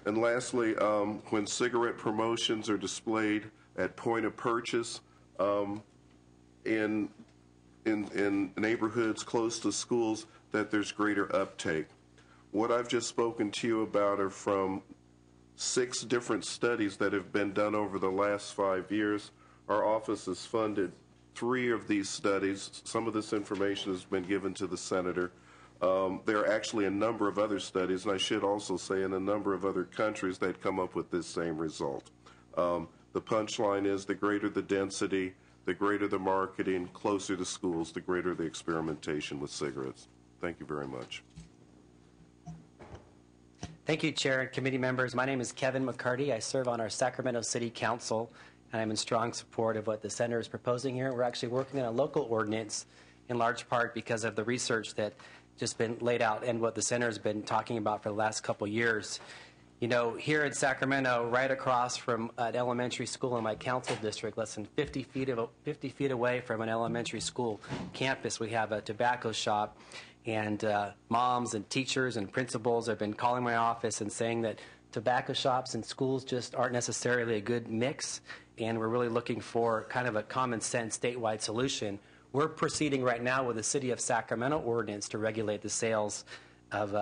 And lastly, when cigarette promotions are displayed at point of purchase in neighborhoods close to schools, that there's greater uptake. What I've just spoken to you about are from 6 different studies that have been done over the last 5 years. Our office has funded 3 of these studies. Some of this information has been given to the senator. There are actually a number of other studies, and I should also say in a number of other countries that come up with this same result. The punchline is the greater the density, the greater the marketing, closer to schools, the greater the experimentation with cigarettes. Thank you very much. Thank you, Chair and committee members. My name is Kevin McCarty. I serve on our Sacramento City Council, and I'm in strong support of what the Senator is proposing here. We're actually working on a local ordinance in large part because of the research that just been laid out and what the Senator has been talking about for the last couple of years. You know, here in Sacramento, right across from an elementary school in my council district, less than 50 feet away from an elementary school campus, we have a tobacco shop. And moms and teachers and principals have been calling my office and saying that tobacco shops and schools just aren't necessarily a good mix, and we're really looking for kind of a common sense statewide solution. We're proceeding right now with the City of Sacramento ordinance to regulate the sales of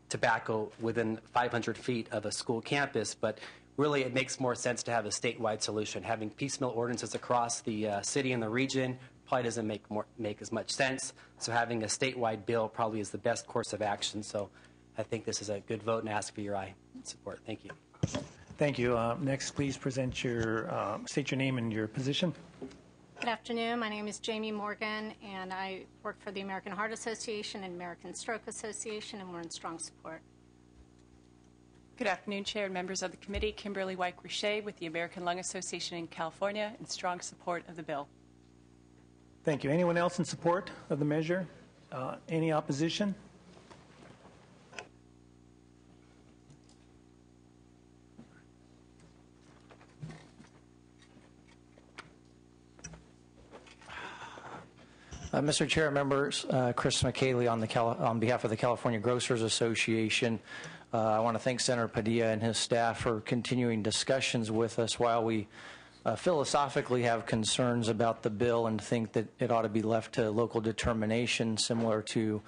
tobacco within 500 feet of a school campus, but really it makes more sense to have a statewide solution. Having piecemeal ordinances across the city and the region probably doesn't make as much sense. So having a statewide bill probably is the best course of action. So I think this is a good vote and ask for your support. Thank you. Thank you. Next, please present your state your name and your position. Good afternoon. My name is Jamie Morgan, and I work for the American Heart Association and American Stroke Association, and we're in strong support. Good afternoon, Chair and members of the committee. Kimberly White-Richey with the American Lung Association in California, in strong support of the bill. Thank you. Anyone else in support of the measure? Any opposition? Mr. Chair, members, Chris McKaylee on behalf of the California Grocers Association. I want to thank Senator Padilla and his staff for continuing discussions with us while we philosophically have concerns about the bill and think that it ought to be left to local determination, similar to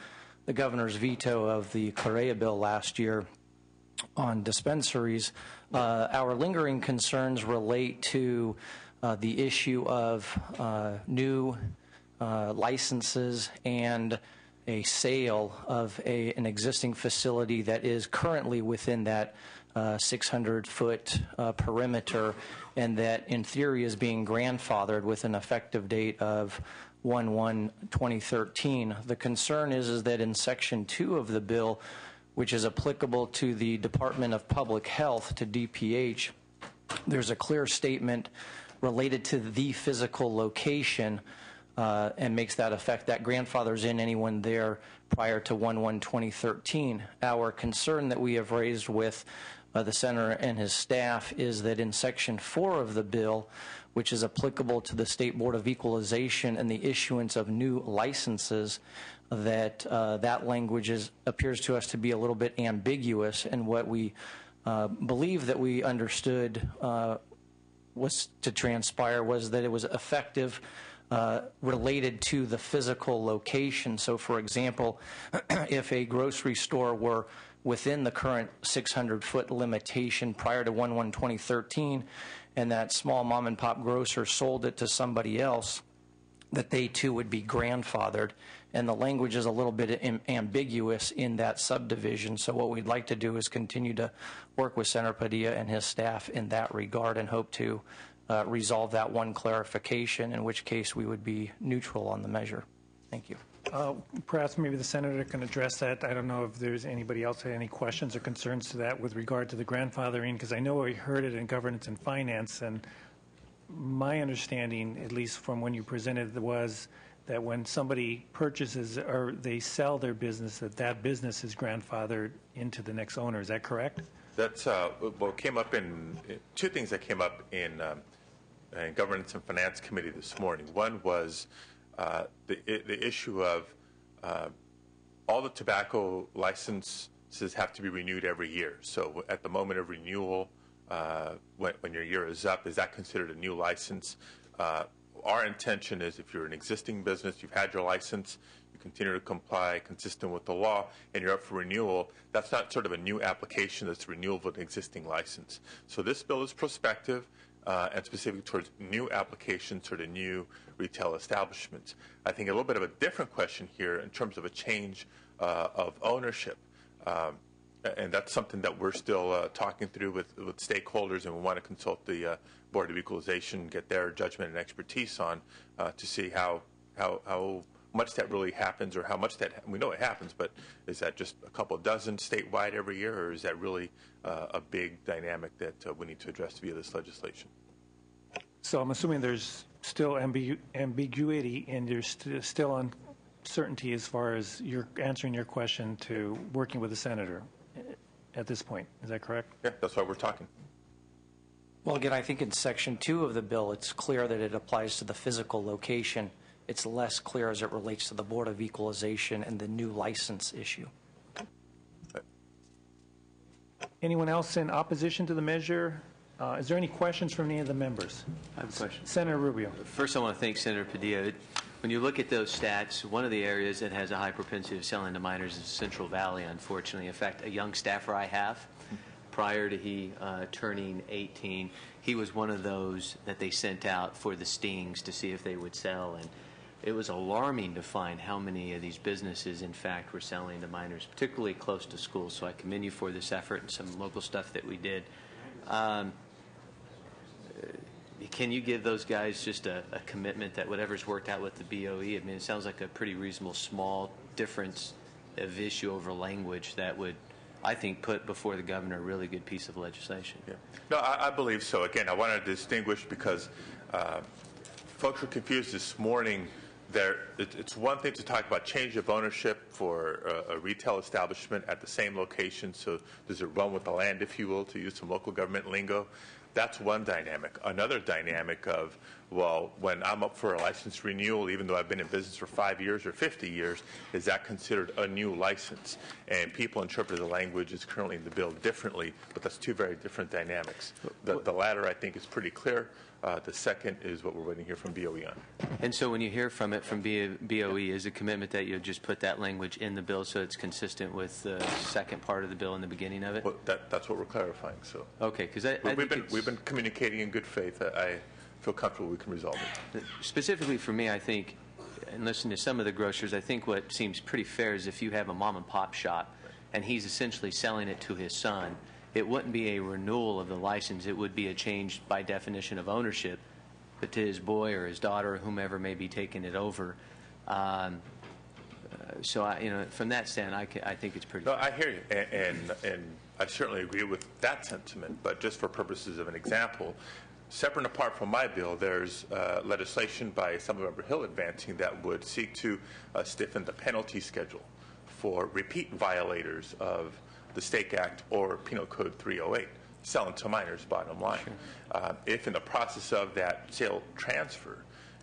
the governor's veto of the Correa bill last year on dispensaries. Our lingering concerns relate to the issue of new licenses and a sale of an existing facility that is currently within that 600-foot perimeter, and that in theory is being grandfathered with an effective date of 1/1/2013. The concern is that in Section 2 of the bill, which is applicable to the Department of Public Health, to DPH, there's a clear statement related to the physical location and makes that effect that grandfathers in anyone there prior to 1/1/2013. Our concern that we have raised with the Senator and his staff is that in Section 4 of the bill, which is applicable to the State Board of Equalization and the issuance of new licenses, that that language appears to us to be a little bit ambiguous, and what we believe that we understood was to transpire was that it was effective related to the physical location. So, for example, if a grocery store were within the current 600-foot limitation prior to 1/1/2013, and that small mom-and-pop grocer sold it to somebody else, that they too would be grandfathered. And the language is a little bit ambiguous in that subdivision. So what we'd like to do is continue to work with Senator Padilla and his staff in that regard and hope to resolve that one clarification, in which case we would be neutral on the measure. Thank you. Perhaps maybe the Senator can address that. I don't know if there's anybody else had any questions or concerns to that with regard to the grandfathering, because I know we heard it in governance and finance, and my understanding, at least from when you presented, was that when somebody purchases or they sell their business, that business is grandfathered into the next owner. Is that correct? That's what came up in two things that came up in Governance and Finance Committee this morning. One was the issue of all the tobacco license licenses have to be renewed every year. So at the moment of renewal, when your year is up, is that considered a new license? Our intention is if you're an existing business, you've had your license, you continue to comply consistent with the law, and you're up for renewal, that's not sort of a new application, that's renewal of an existing license. So this bill is prospective and specific towards new applications, sort of new retail establishments. I think a little bit of a different question here in terms of a change of ownership. And that's something that we're still talking through with stakeholders, and we want to consult the Board of Equalization, get their judgment and expertise on to see how much that really happens, or how much that we know it happens, but is that just a couple dozen statewide every year, or is that really a big dynamic that we need to address via this legislation? So I'm assuming there's still ambiguity and there's still uncertainty as far as you're answering your question to working with the senator at this point. Is that correct? Yeah, that's why we're talking. Well, again, I think in Section 2 of the bill, it's clear that it applies to the physical location. It's less clear as it relates to the Board of Equalization and the new license issue. Anyone else in opposition to the measure? Is there any questions from any of the members? I have a question. Senator Rubio. First, I want to thank Senator Padilla. When you look at those stats, one of the areas that has a high propensity of selling to minors is Central Valley, unfortunately. In fact, a young staffer I have, prior to he turning 18, he was one of those that they sent out for the stings to see if they would sell. And it was alarming to find how many of these businesses, in fact, were selling to minors, particularly close to schools. So I commend you for this effort and some local stuff that we did. Can you give those guys just a commitment that whatever's worked out with the BOE, I mean, it sounds like a pretty reasonable small difference of issue over language that would, I think, put before the governor a really good piece of legislation. Yeah. No, I believe so. Again, I want to distinguish because folks were confused this morning. It's one thing to talk about change of ownership for a retail establishment at the same location. So does it run with the land, if you will, to use some local government lingo? That's one dynamic. Another dynamic of, well, when I'm up for a license renewal, even though I've been in business for 5 years or 50 years, is that considered a new license? And people interpret the language as currently in the bill differently, but that's two very different dynamics. The latter, I think, is pretty clear. The second is what we're waiting to hear from BOE on. And so when you hear from it from BOE, is a commitment that you'll just put that language in the bill so it's consistent with the second part of the bill in the beginning of it? Well, that's what we're clarifying. So okay, because we've been communicating in good faith. I feel comfortable we can resolve it. Specifically for me, I think, and listening to some of the grocers, I think what seems pretty fair is if you have a mom and pop shop and he's essentially selling it to his son, it wouldn't be a renewal of the license. It would be a change by definition of ownership, but to his boy or his daughter or whomever may be taking it over. So, from that stand, I think it's pretty. No, I hear you, and I certainly agree with that sentiment. But just for purposes of an example, separate and apart from my bill, there's legislation by Assemblymember Hill advancing that would seek to stiffen the penalty schedule for repeat violators of the Stake Act or Penal Code 308, selling to minors, bottom line. Sure. If in the process of that sale transfer,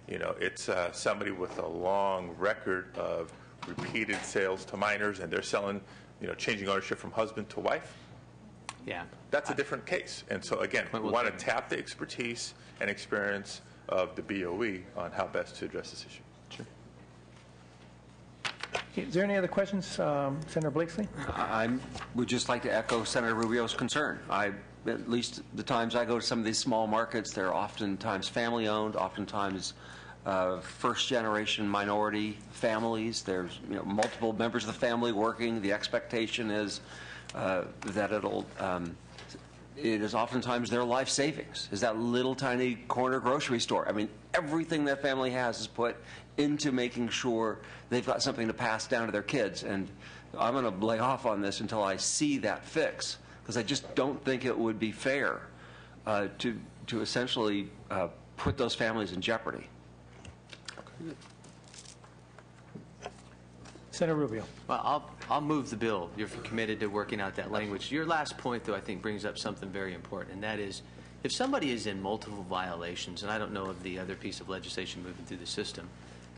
it's somebody with a long record of repeated sales to minors and they're selling, changing ownership from husband to wife, yeah, that's a different case. And so, again, we want to tap the expertise and experience of the BOE on how best to address this issue. Sure. Is there any other questions, Senator Blakeslee? I would just like to echo Senator Rubio's concern. At least the times I go to some of these small markets, they're oftentimes family-owned, oftentimes first-generation minority families. There's multiple members of the family working. The expectation is that it is oftentimes their life savings, is that little tiny corner grocery store. I mean, everything that family has is put into making sure they've got something to pass down to their kids. And I'm going to lay off on this until I see that fix, because I just don't think it would be fair to essentially put those families in jeopardy. Senator Rubio. Well, I'll move the bill. You're committed to working out that language. Your last point, though, I think brings up something very important, and that is if somebody is in multiple violations, and I don't know of the other piece of legislation moving through the system,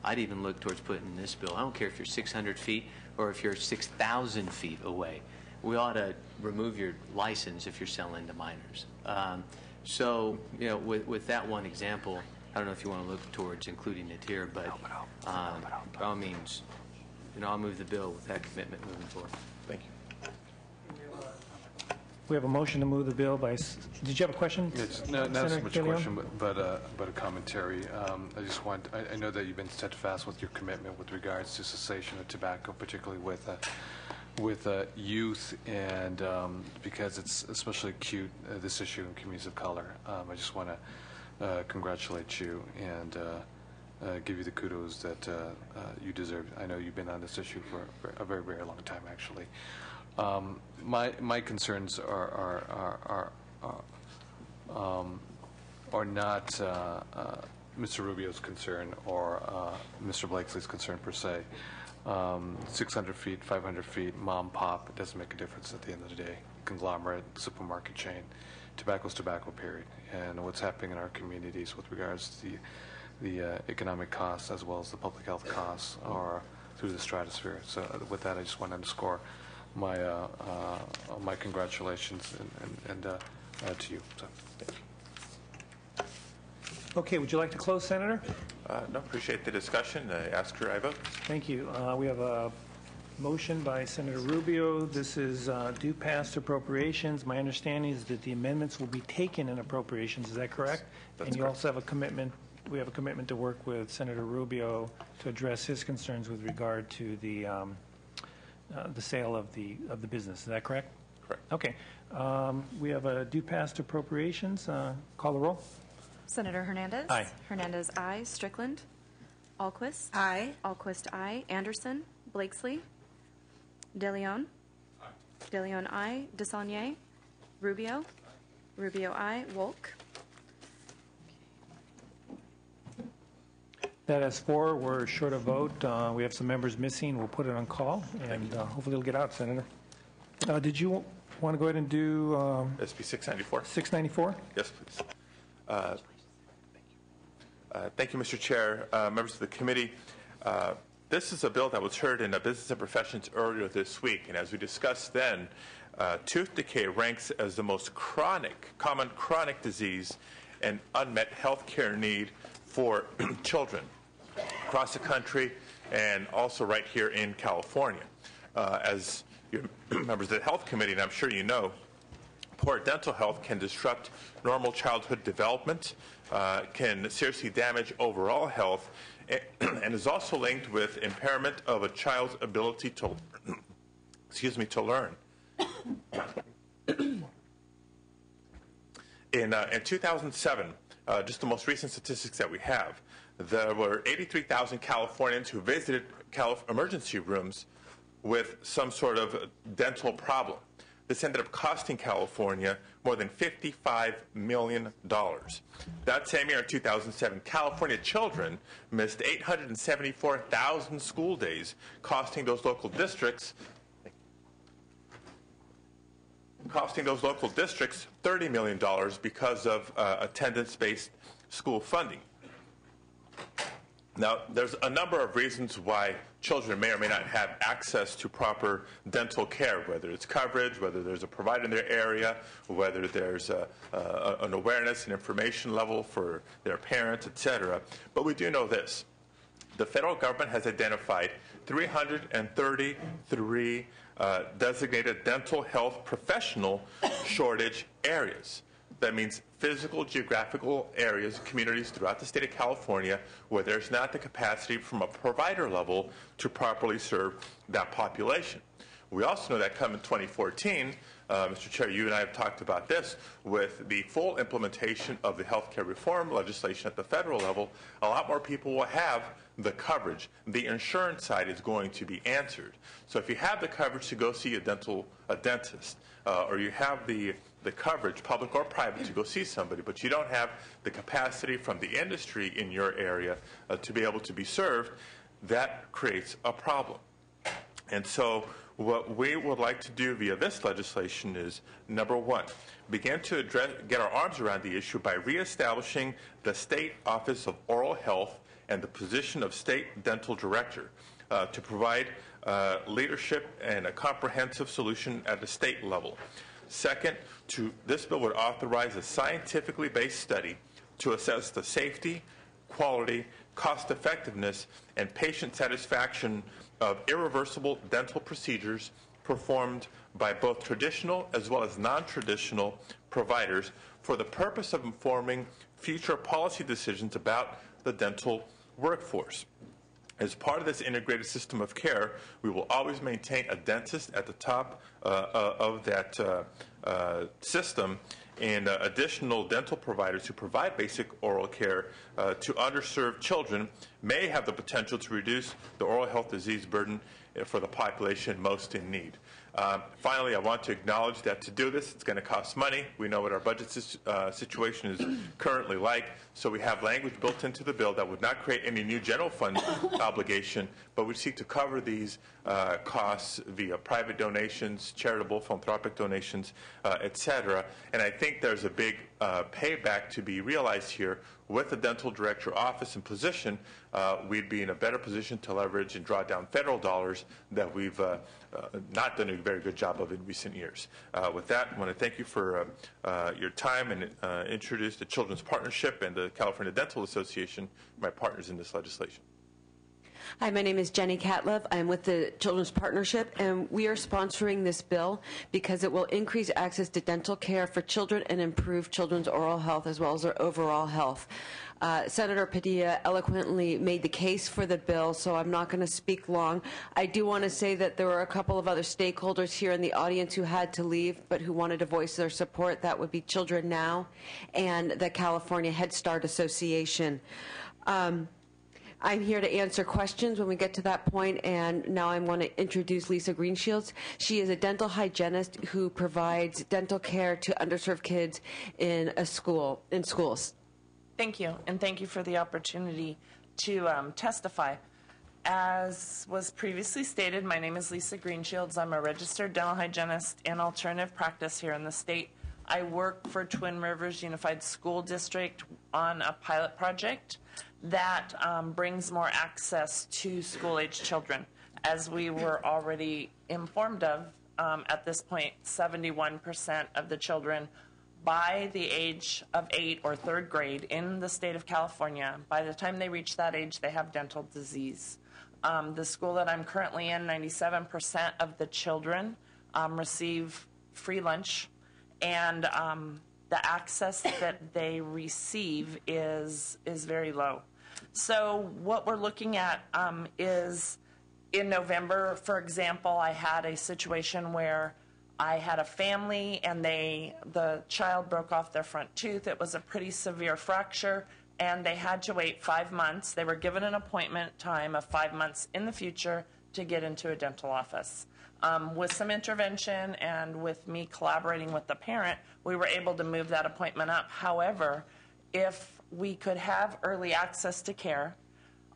I'd even look towards putting in this bill. I don't care if you're 600 feet or if you're 6,000 feet away. we ought to remove your license if you're selling to minors. So, with that one example, I don't know if you want to look towards including it here, but by all means, I'll move the bill with that commitment moving forward. Thank you. We have a motion to move the bill by, did you have a question? It's not so Senator much De a Leon? question, but a commentary. I know that you've been steadfast with your commitment with regards to cessation of tobacco, particularly with youth, and because it's especially acute, this issue in communities of color. I just want to congratulate you and give you the kudos that you deserve. I know you've been on this issue for a very, very long time, actually. My concerns are not Mr. Rubio's concern or Mr. Blakesley's concern per se. 600 feet, 500 feet, mom, pop, it doesn't make a difference at the end of the day. Conglomerate, supermarket chain, tobacco's tobacco, period. And what's happening in our communities with regards to the economic costs as well as the public health costs are through the stratosphere. So with that, I just want to underscore my congratulations and to you. So, thank you. Okay, would you like to close, Senator? No, appreciate the discussion. I ask for your vote. Thank you. We have a motion by Senator Rubio. This is due past appropriations. My understanding is that the amendments will be taken in appropriations. Is that correct? That's and you correct. also have a commitment. We have a commitment to work with Senator Rubio to address his concerns with regard to the sale of the business. Is that correct? Correct. Okay. We have a due past appropriations. Call the roll. Senator Hernandez. Aye. Hernandez, aye. Strickland. Alquist. Aye. Alquist, aye. Anderson. Blakesley. De Leon. Aye. De Leon, aye. DeSaulnier. Rubio. Rubio, aye. Wolk. That is 4. We're short of vote. We have some members missing. We'll put it on call, and hopefully it'll get out, Senator. Did you want to go ahead and do SB 694. 694? Yes, please. Thank you, Mr. Chair, members of the committee. This is a bill that was heard in Business and Professions earlier this week, and as we discussed then, tooth decay ranks as the most common chronic disease and unmet health care need for children across the country and also right here in California. As you're members of the Health Committee, and I'm sure you know, poor dental health can disrupt normal childhood development, can seriously damage overall health, and is also linked with impairment of a child's ability to, to learn. In 2007, just the most recent statistics that we have, there were 83,000 Californians who visited emergency rooms with some sort of dental problem. This ended up costing California more than $55 million. That same year, in 2007, California children missed 874,000 school days, costing those local districts $30 million because of attendance-based school funding. Now, there's a number of reasons why children may or may not have access to proper dental care, whether it's coverage, whether there's a provider in their area, whether there's an awareness and information level for their parents, etc. But we do know this. The federal government has identified 333 designated dental health professional shortage areas. That means physical, geographical areas, communities throughout the state of California where there's not the capacity from a provider level to properly serve that population. We also know that come in 2014, Mr. Chair, you and I have talked about this, with the full implementation of the healthcare reform legislation at the federal level, a lot more people will have the coverage. The insurance side is going to be answered. So if you have the coverage to go see a dentist, or you have the coverage, public or private, to go see somebody, but you don't have the capacity from the industry in your area to be able to be served, that creates a problem. And so what we would like to do via this legislation is, number one, begin to get our arms around the issue by reestablishing the State Office of Oral Health and the position of State Dental Director to provide leadership and a comprehensive solution at the state level. Second, this bill would authorize a scientifically based study to assess the safety, quality, cost effectiveness, and patient satisfaction of irreversible dental procedures performed by both traditional as well as non-traditional providers for the purpose of informing future policy decisions about the dental workforce. As part of this integrated system of care, we will always maintain a dentist at the top of that system, and additional dental providers who provide basic oral care to underserved children may have the potential to reduce the oral health disease burden for the population most in need. Finally, I want to acknowledge that to do this, it's going to cost money. We know what our budget situation is currently like, so we have language built into the bill that would not create any new general fund obligation, but would seek to cover these costs via private donations, charitable, philanthropic donations, etc. And I think there's a big payback to be realized here. With the dental director office and position, we'd be in a better position to leverage and draw down federal dollars that we've not done a very good job of in recent years. With that, I want to thank you for your time and introduce the Children's Partnership and the California Dental Association, my partners in this legislation. Hi, my name is Jenny Catlove. I'm with the Children's Partnership, and we are sponsoring this bill because it will increase access to dental care for children and improve children's oral health as well as their overall health. Senator Padilla eloquently made the case for the bill, so I'm not going to speak long. I do want to say that there were a couple of other stakeholders here in the audience who had to leave but who wanted to voice their support. That would be Children Now and the California Head Start Association. I'm here to answer questions when we get to that point, and now I want to introduce Lisa Greenshields. She is a dental hygienist who provides dental care to underserved kids in schools. Thank you, and thank you for the opportunity to testify. As was previously stated, my name is Lisa Greenshields. I'm a registered dental hygienist in alternative practice here in the state. I work for Twin Rivers Unified School District on a pilot project that brings more access to school-age children. As we were already informed of, at this point, 71% of the children by the age of 8 or 3rd grade in the state of California, by the time they reach that age, they have dental disease. The school that I'm currently in, 97% of the children receive free lunch, and the access that they receive is very low. So what we're looking at is in November, for example, I had a situation where I had a family and the child broke off their front tooth. It was a pretty severe fracture, and they had to wait 5 months. They were given an appointment time of 5 months in the future to get into a dental office. With some intervention and with me collaborating with the parent, we were able to move that appointment up. However, if we could have early access to care,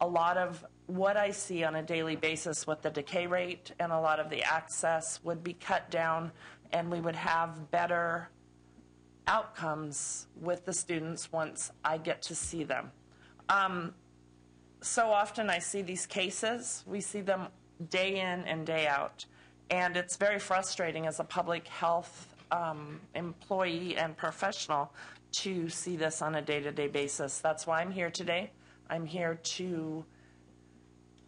a lot of what I see on a daily basis with the decay rate and a lot of the access would be cut down, and we would have better outcomes with the students once I get to see them. So often I see these cases. We see them day in and day out, and it's very frustrating as a public health employee and professional to see this on a day-to-day basis. That's why I'm here today. I'm here to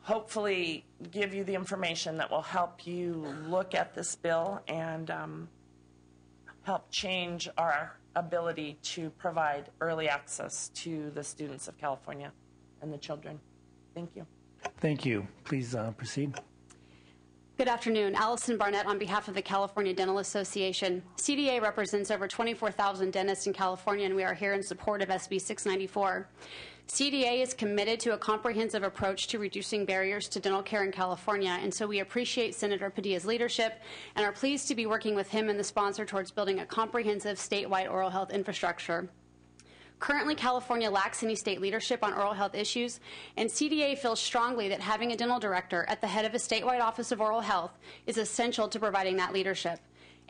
hopefully give you the information that will help you look at this bill and help change our ability to provide early access to the students of California and the children. Thank you. Thank you. Please proceed. Good afternoon. Allison Barnett on behalf of the California Dental Association. CDA represents over 24,000 dentists in California, and we are here in support of SB 694. CDA is committed to a comprehensive approach to reducing barriers to dental care in California, and so we appreciate Senator Padilla's leadership and are pleased to be working with him and the sponsor towards building a comprehensive statewide oral health infrastructure. Currently, California lacks any state leadership on oral health issues, and CDA feels strongly that having a dental director at the head of a statewide office of oral health is essential to providing that leadership.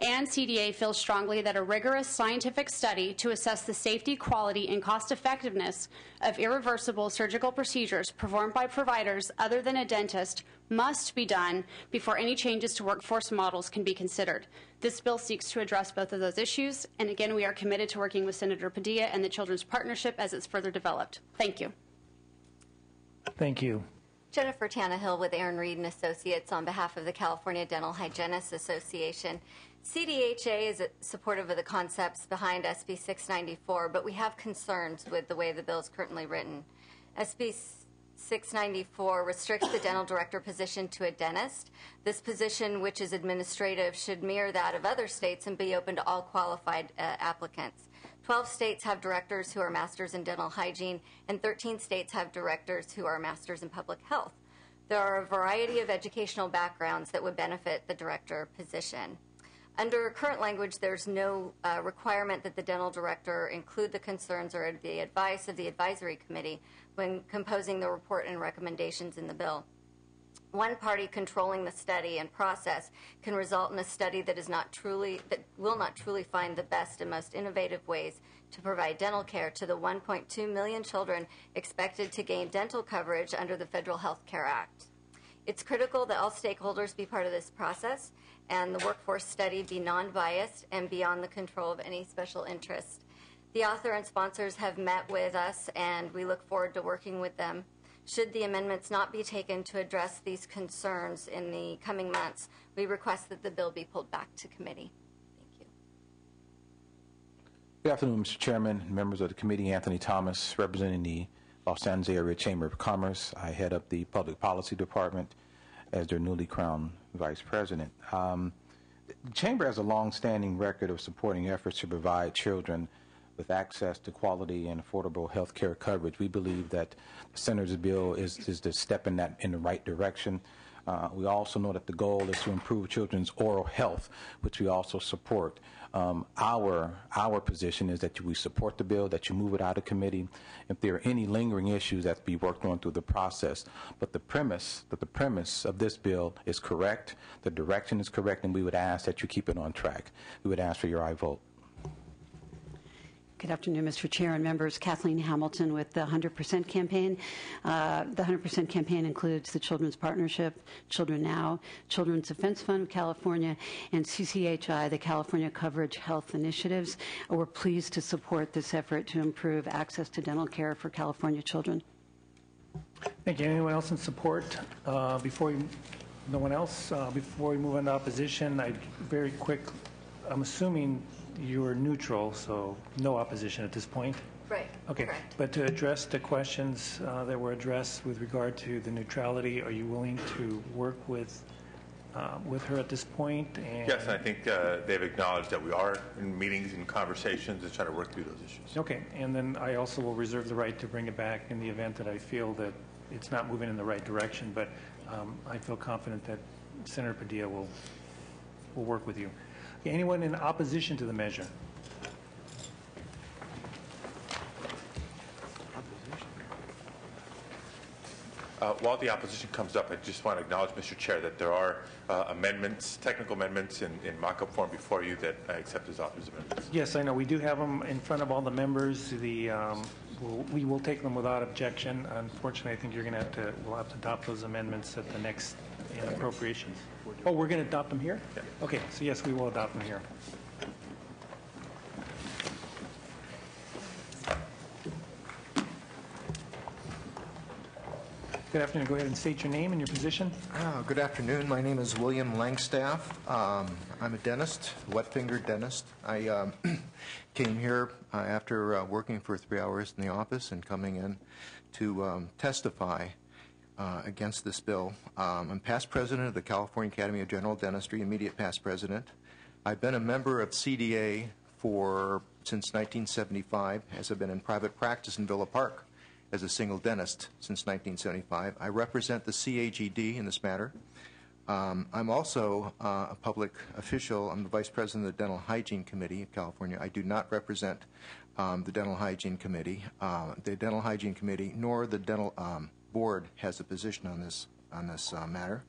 and CDA feels strongly that a rigorous scientific study to assess the safety, quality, and cost effectiveness of irreversible surgical procedures performed by providers other than a dentist must be done before any changes to workforce models can be considered. This bill seeks to address both of those issues, and again, we are committed to working with Senator Padilla and the Children's Partnership as it's further developed. Thank you. Thank you. Jennifer Tannehill with Aaron Reed and Associates on behalf of the California Dental Hygienists Association. CDHA is supportive of the concepts behind SB 694, but we have concerns with the way the bill is currently written. SB 694 restricts the dental director position to a dentist. This position, which is administrative, should mirror that of other states and be open to all qualified applicants. 12 states have directors who are masters in dental hygiene, and 13 states have directors who are masters in public health. There are a variety of educational backgrounds that would benefit the director position. Under current language, there's no requirement that the dental director include the concerns or the advice of the advisory committee when composing the report and recommendations in the bill. One party controlling the study and process can result in a study that will not truly find the best and most innovative ways to provide dental care to the 1.2 million children expected to gain dental coverage under the Federal Health Care Act. It's critical that all stakeholders be part of this process and the workforce study be non-biased and beyond the control of any special interest. The author and sponsors have met with us, and we look forward to working with them. Should the amendments not be taken to address these concerns in the coming months, we request that the bill be pulled back to committee. Thank you. Good afternoon, Mr. Chairman, members of the committee. Anthony Thomas, representing the Los Angeles Area Chamber of Commerce. I head up the Public Policy Department as their newly crowned Vice President. The Chamber has a long-standing record of supporting efforts to provide children with access to quality and affordable health care coverage. We believe that the Senator's bill is the step in the right direction. We also know that the goal is to improve children's oral health, which we also support. Our position is that we support the bill, that you move it out of committee. If there are any lingering issues that be worked on through the process, but the premise of this bill is correct, the direction is correct, and we would ask that you keep it on track. We would ask for your aye vote. Good afternoon, Mr. Chair and members. Kathleen Hamilton with the 100% campaign. The 100% campaign includes the Children's Partnership, Children Now, Children's Defense Fund of California, and CCHI, the California Coverage Health Initiatives. We're pleased to support this effort to improve access to dental care for California children. Thank you. Anyone else in support? Before we move on to opposition, I'm assuming you are neutral, so no opposition at this point? Right. Okay. Correct. But to address the questions that were addressed with regard to the neutrality, are you willing to work with her at this point? Yes, and I think they've acknowledged that we are in meetings and conversations to try to work through those issues. Okay. And then I also will reserve the right to bring it back in the event that I feel that it's not moving in the right direction. But I feel confident that Senator Padilla will work with you. Okay, anyone in opposition to the measure? While the opposition comes up, I just want to acknowledge, Mr. Chair, that there are technical amendments in mock-up form before you that I accept as author's amendments. Yes, I know. We do have them in front of all the members. We will take them without objection. Unfortunately, I think we'll have to adopt those amendments at the next appropriations. Oh, we're going to adopt them here? Yeah. Okay, so yes, we will adopt them here. Good afternoon. Go ahead and state your name and your position. Good afternoon. My name is William Langstaff. I'm a dentist, wet-fingered dentist. I came here after working for 3 hours in the office and coming in to testify against this bill. I'm past president of the California Academy of General Dentistry, immediate past president. I've been a member of CDA since 1975, as I've been in private practice in Villa Park as a single dentist since 1975. I represent the CAGD in this matter. I'm also a public official. I'm the vice president of the Dental Hygiene Committee of California. I do not represent the Dental Hygiene Committee. The Dental Hygiene Committee nor the Dental Board has a position on this matter.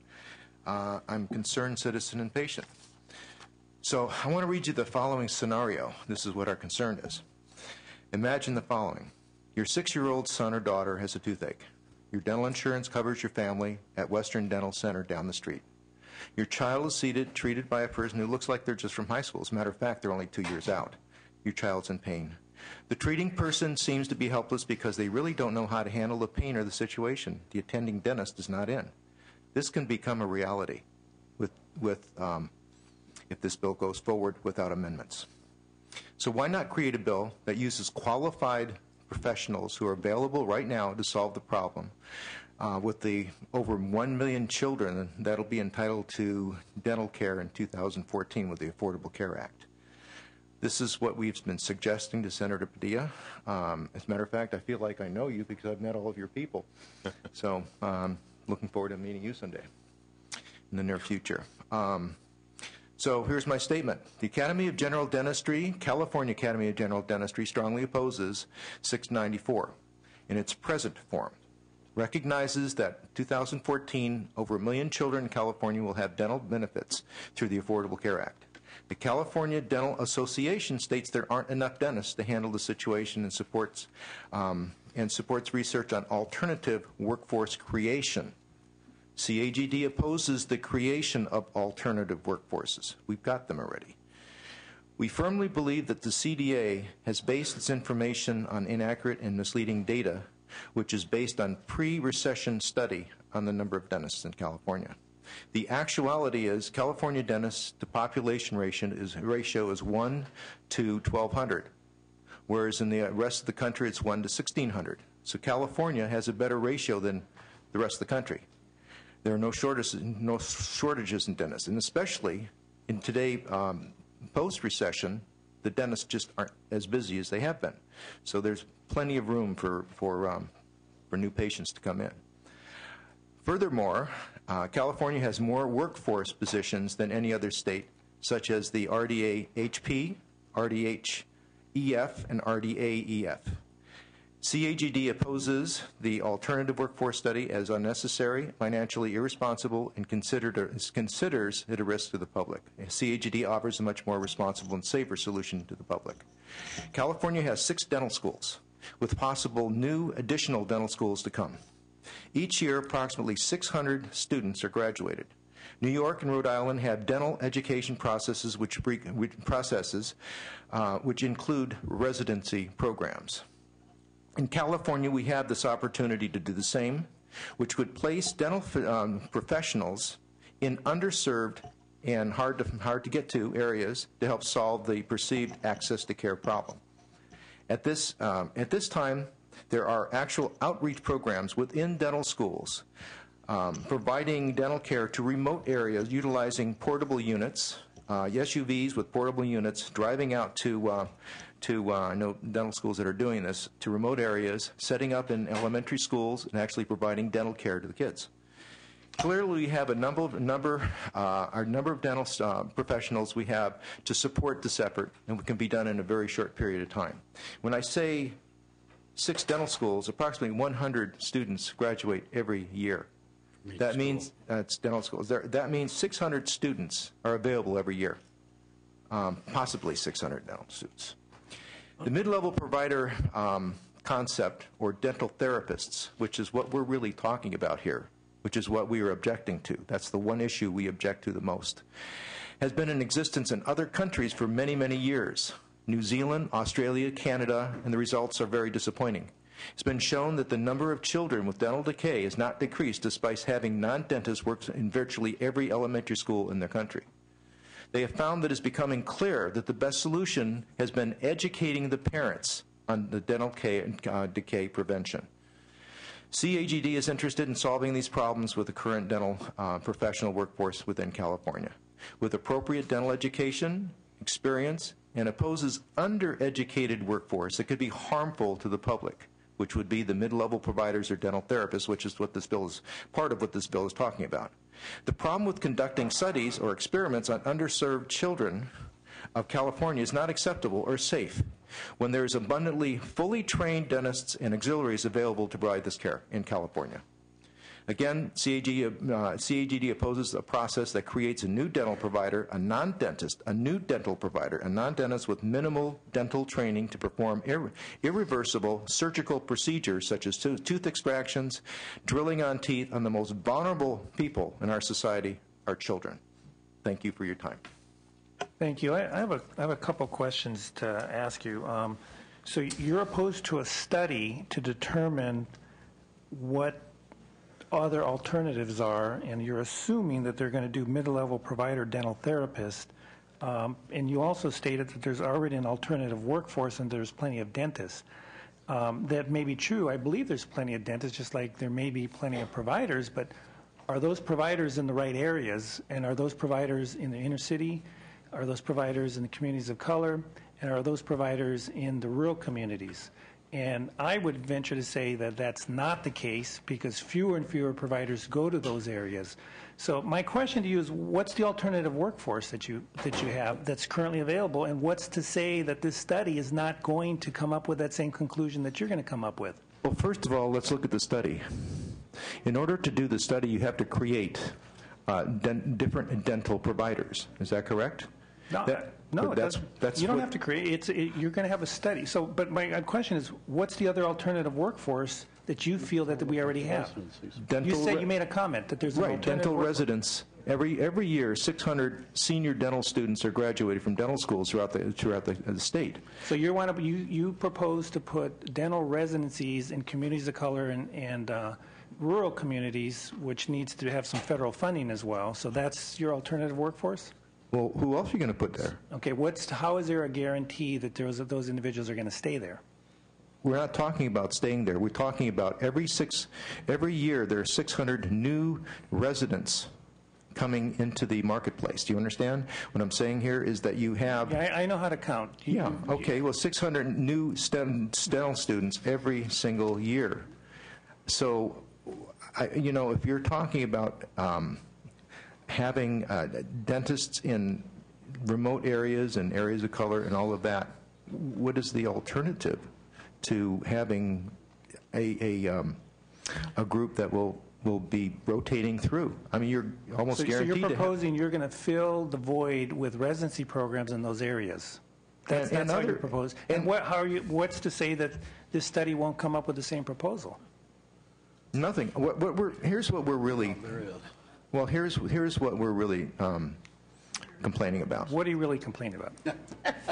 I'm a concerned citizen and patient. So I want to read you the following scenario. This is what our concern is. Imagine the following. Your 6-year-old son or daughter has a toothache. Your dental insurance covers your family at Western Dental Center down the street. Your child is treated by a person who looks like they're just from high school. As a matter of fact, they're only 2 years out. Your child's in pain. The treating person seems to be helpless because they really don't know how to handle the pain or the situation. The attending dentist is not in. This can become a reality if this bill goes forward without amendments. So why not create a bill that uses qualified professionals who are available right now to solve the problem with the over 1 million children that'll be entitled to dental care in 2014 with the Affordable Care Act. This is what we've been suggesting to Senator Padilla. As a matter of fact, I feel like I know you because I've met all of your people. So looking forward to meeting you someday in the near future. So here's my statement. The Academy of General Dentistry, California Academy of General Dentistry, strongly opposes 694 in its present form. Recognizes that 2014, over 1 million children in California will have dental benefits through the Affordable Care Act. The California Dental Association states there aren't enough dentists to handle the situation and supports research on alternative workforce creation. CAGD opposes the creation of alternative workforces. We've got them already. We firmly believe that the CDA has based its information on inaccurate and misleading data, which is based on pre-recession study on the number of dentists in California. The actuality is California dentists to population ratio is 1 to 1,200, whereas in the rest of the country it's 1 to 1,600. So California has a better ratio than the rest of the country. There are no shortages in dentists, and especially in today, post-recession, the dentists just aren't as busy as they have been. So there's plenty of room for new patients to come in. Furthermore, California has more workforce positions than any other state, such as the RDA-HP, RDH-EF, and RDA-EF. CAGD opposes the alternative workforce study as unnecessary, financially irresponsible, and considers it a risk to the public. CAGD offers a much more responsible and safer solution to the public. California has 6 dental schools, with possible new additional dental schools to come. Each year, approximately 600 students are graduated. New York and Rhode Island have dental education processes which include residency programs. In California, we have this opportunity to do the same, which would place dental professionals in underserved and hard to get to areas to help solve the perceived access to care problem. At this time, there are actual outreach programs within dental schools providing dental care to remote areas utilizing portable units, SUVs with portable units, driving out to I know dental schools that are doing this, to remote areas, setting up in elementary schools, and actually providing dental care to the kids. Clearly, we have a number of dental professionals we have to support this effort, and it can be done in a very short period of time. When I say 6 dental schools, approximately 100 students graduate every year. That means that's dental schools. That means 600 students are available every year, possibly 600 dental students. The mid-level provider concept, or dental therapists, which is what we're really talking about here, which is what we are objecting to. That's the one issue we object to the most, has been in existence in other countries for many, many years. New Zealand, Australia, Canada, and the results are very disappointing. It's been shown that the number of children with dental decay has not decreased despite having non-dentists work in virtually every elementary school in their country. They have found that it's becoming clear that the best solution has been educating the parents on the dental decay prevention. CAGD is interested in solving these problems with the current dental professional workforce within California, with appropriate dental education, experience, and opposes undereducated workforce that could be harmful to the public, which would be the mid-level providers or dental therapists, which is what this bill is, part of what this bill is talking about. The problem with conducting studies or experiments on underserved children of California is not acceptable or safe when there is abundantly fully trained dentists and auxiliaries available to provide this care in California. Again, CAGD opposes a process that creates a new dental provider, a non-dentist, a new dental provider, a non-dentist with minimal dental training to perform irreversible surgical procedures such as tooth extractions, drilling on teeth on the most vulnerable people in our society, our children. Thank you for your time. Thank you. I have a couple questions to ask you. So you're opposed to a study to determine what other alternatives are, and you're assuming that they're going to do mid-level provider dental therapist. And you also stated that there's already an alternative workforce and there's plenty of dentists. That may be true. I believe there's plenty of dentists, just like there may be plenty of providers, but are those providers in the right areas? And are those providers in the inner city? Are those providers in the communities of color? And are those providers in the rural communities? And I would venture to say that that's not the case because fewer and fewer providers go to those areas. So my question to you is, what's the alternative workforce that you have that's currently available, and what's to say that this study is not going to come up with that same conclusion that you're going to come up with? Well, first of all, let's look at the study. In order to do the study, you have to create different dental providers. Is that correct? No, you don't have to create. You're going to have a study. So, but my question is, what's the other alternative workforce that you feel that we already have? You said you made a comment that there's an alternative dental residents. Every year, 600 senior dental students are graduated from dental schools throughout the state. So you propose to put dental residencies in communities of color and rural communities, which needs to have some federal funding as well. So that's your alternative workforce? Well, who else are you going to put there? Okay, how is there a guarantee that those individuals are going to stay there? We're not talking about staying there. We're talking about every year there are 600 new residents coming into the marketplace. Do you understand? What I'm saying here is that you have... Yeah, I know how to count. Okay, well, 600 new dental students every single year. So, if you're talking about... having dentists in remote areas and areas of color and all of that, what is the alternative to having a group that will be rotating through? I mean, you're almost guaranteed So you're proposing you're going to fill the void with residency programs in those areas. That's how you're proposing. And what's to say that this study won't come up with the same proposal? Nothing. Here's what we're really... Well, here's what we're really complaining about. What are you really complaining about?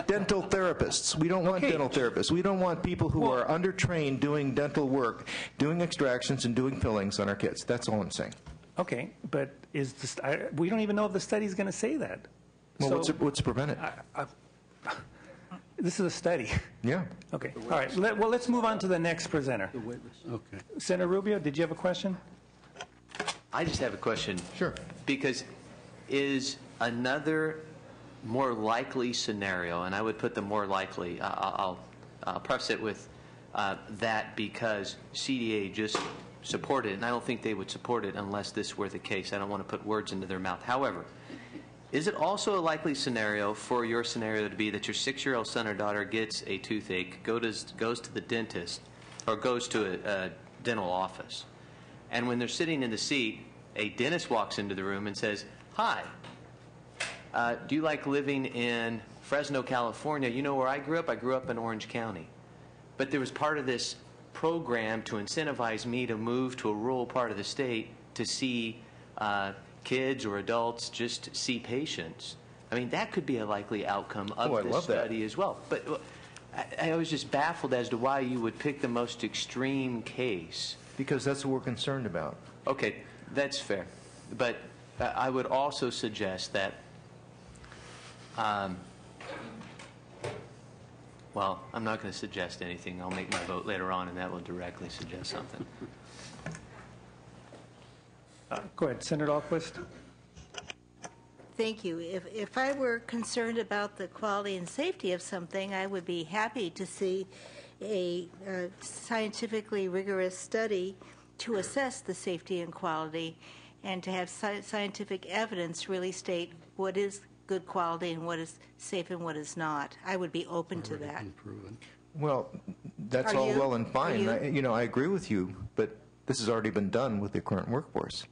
Dental therapists. We don't want dental therapists. We don't want people who are undertrained doing dental work, doing extractions and doing fillings on our kids. That's all I'm saying. Okay, but we don't even know if the study is going to say that. Well, what's to prevent it? This is a study. Yeah. Okay. All right. Let's move on to the next presenter. Okay. Senator Rubio, did you have a question? I just have a question. Sure. Because is another more likely scenario, and I would put the more likely, I'll preface it with that because CDA just supported it, and I don't think they would support it unless this were the case. I don't want to put words into their mouth. However, is it also a likely scenario for your scenario to be that your 6-year-old son or daughter gets a toothache, goes to the dentist, or goes to a dental office, and when they're sitting in the seat, a dentist walks into the room and says, "Hi, do you like living in Fresno, California? You know where I grew up? I grew up in Orange County. But there was part of this program to incentivize me to move to a rural part of the state to see kids or adults, just see patients." I mean, that could be a likely outcome of this study as well. But I was just baffled as to why you would pick the most extreme case. Because that's what we're concerned about. Okay, that's fair. But I would also suggest that, well, I'm not going to suggest anything. I'll make my vote later on, and that will directly suggest something. Go ahead, Senator Dahlquist. Thank you. If I were concerned about the quality and safety of something, I would be happy to see a scientifically rigorous study to assess the safety and quality and to have scientific evidence really state what is good quality and what is safe and what is not. I would be open to that. Well, that's all well and fine. I agree with you, but This has already been done with the current workforce.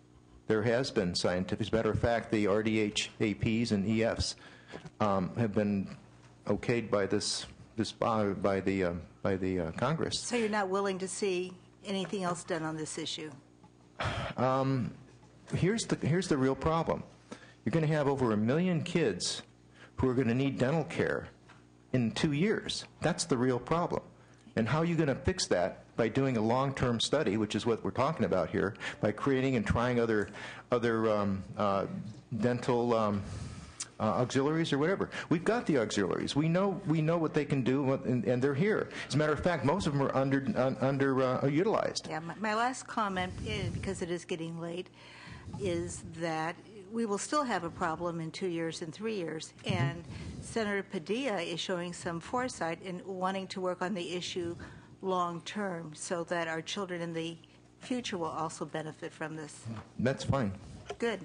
There has been scientific, as a matter of fact, the RDH APs and EFs have been okayed by by the Congress. So you're not willing to see anything else done on this issue? Here's the real problem. You're going to have over 1 million kids who are going to need dental care in 2 years. That's the real problem. And how are you going to fix that? By doing a long-term study, which is what we're talking about here, by creating and trying other dental auxiliaries or whatever. We've got the auxiliaries. We know what they can do, and they're here. As a matter of fact, most of them are underutilized. Yeah, my last comment, because it is getting late, is that we will still have a problem in 2 years and 3 years. And Senator Padilla is showing some foresight in wanting to work on the issue long term so that our children in the future will also benefit from this. That's fine. Good.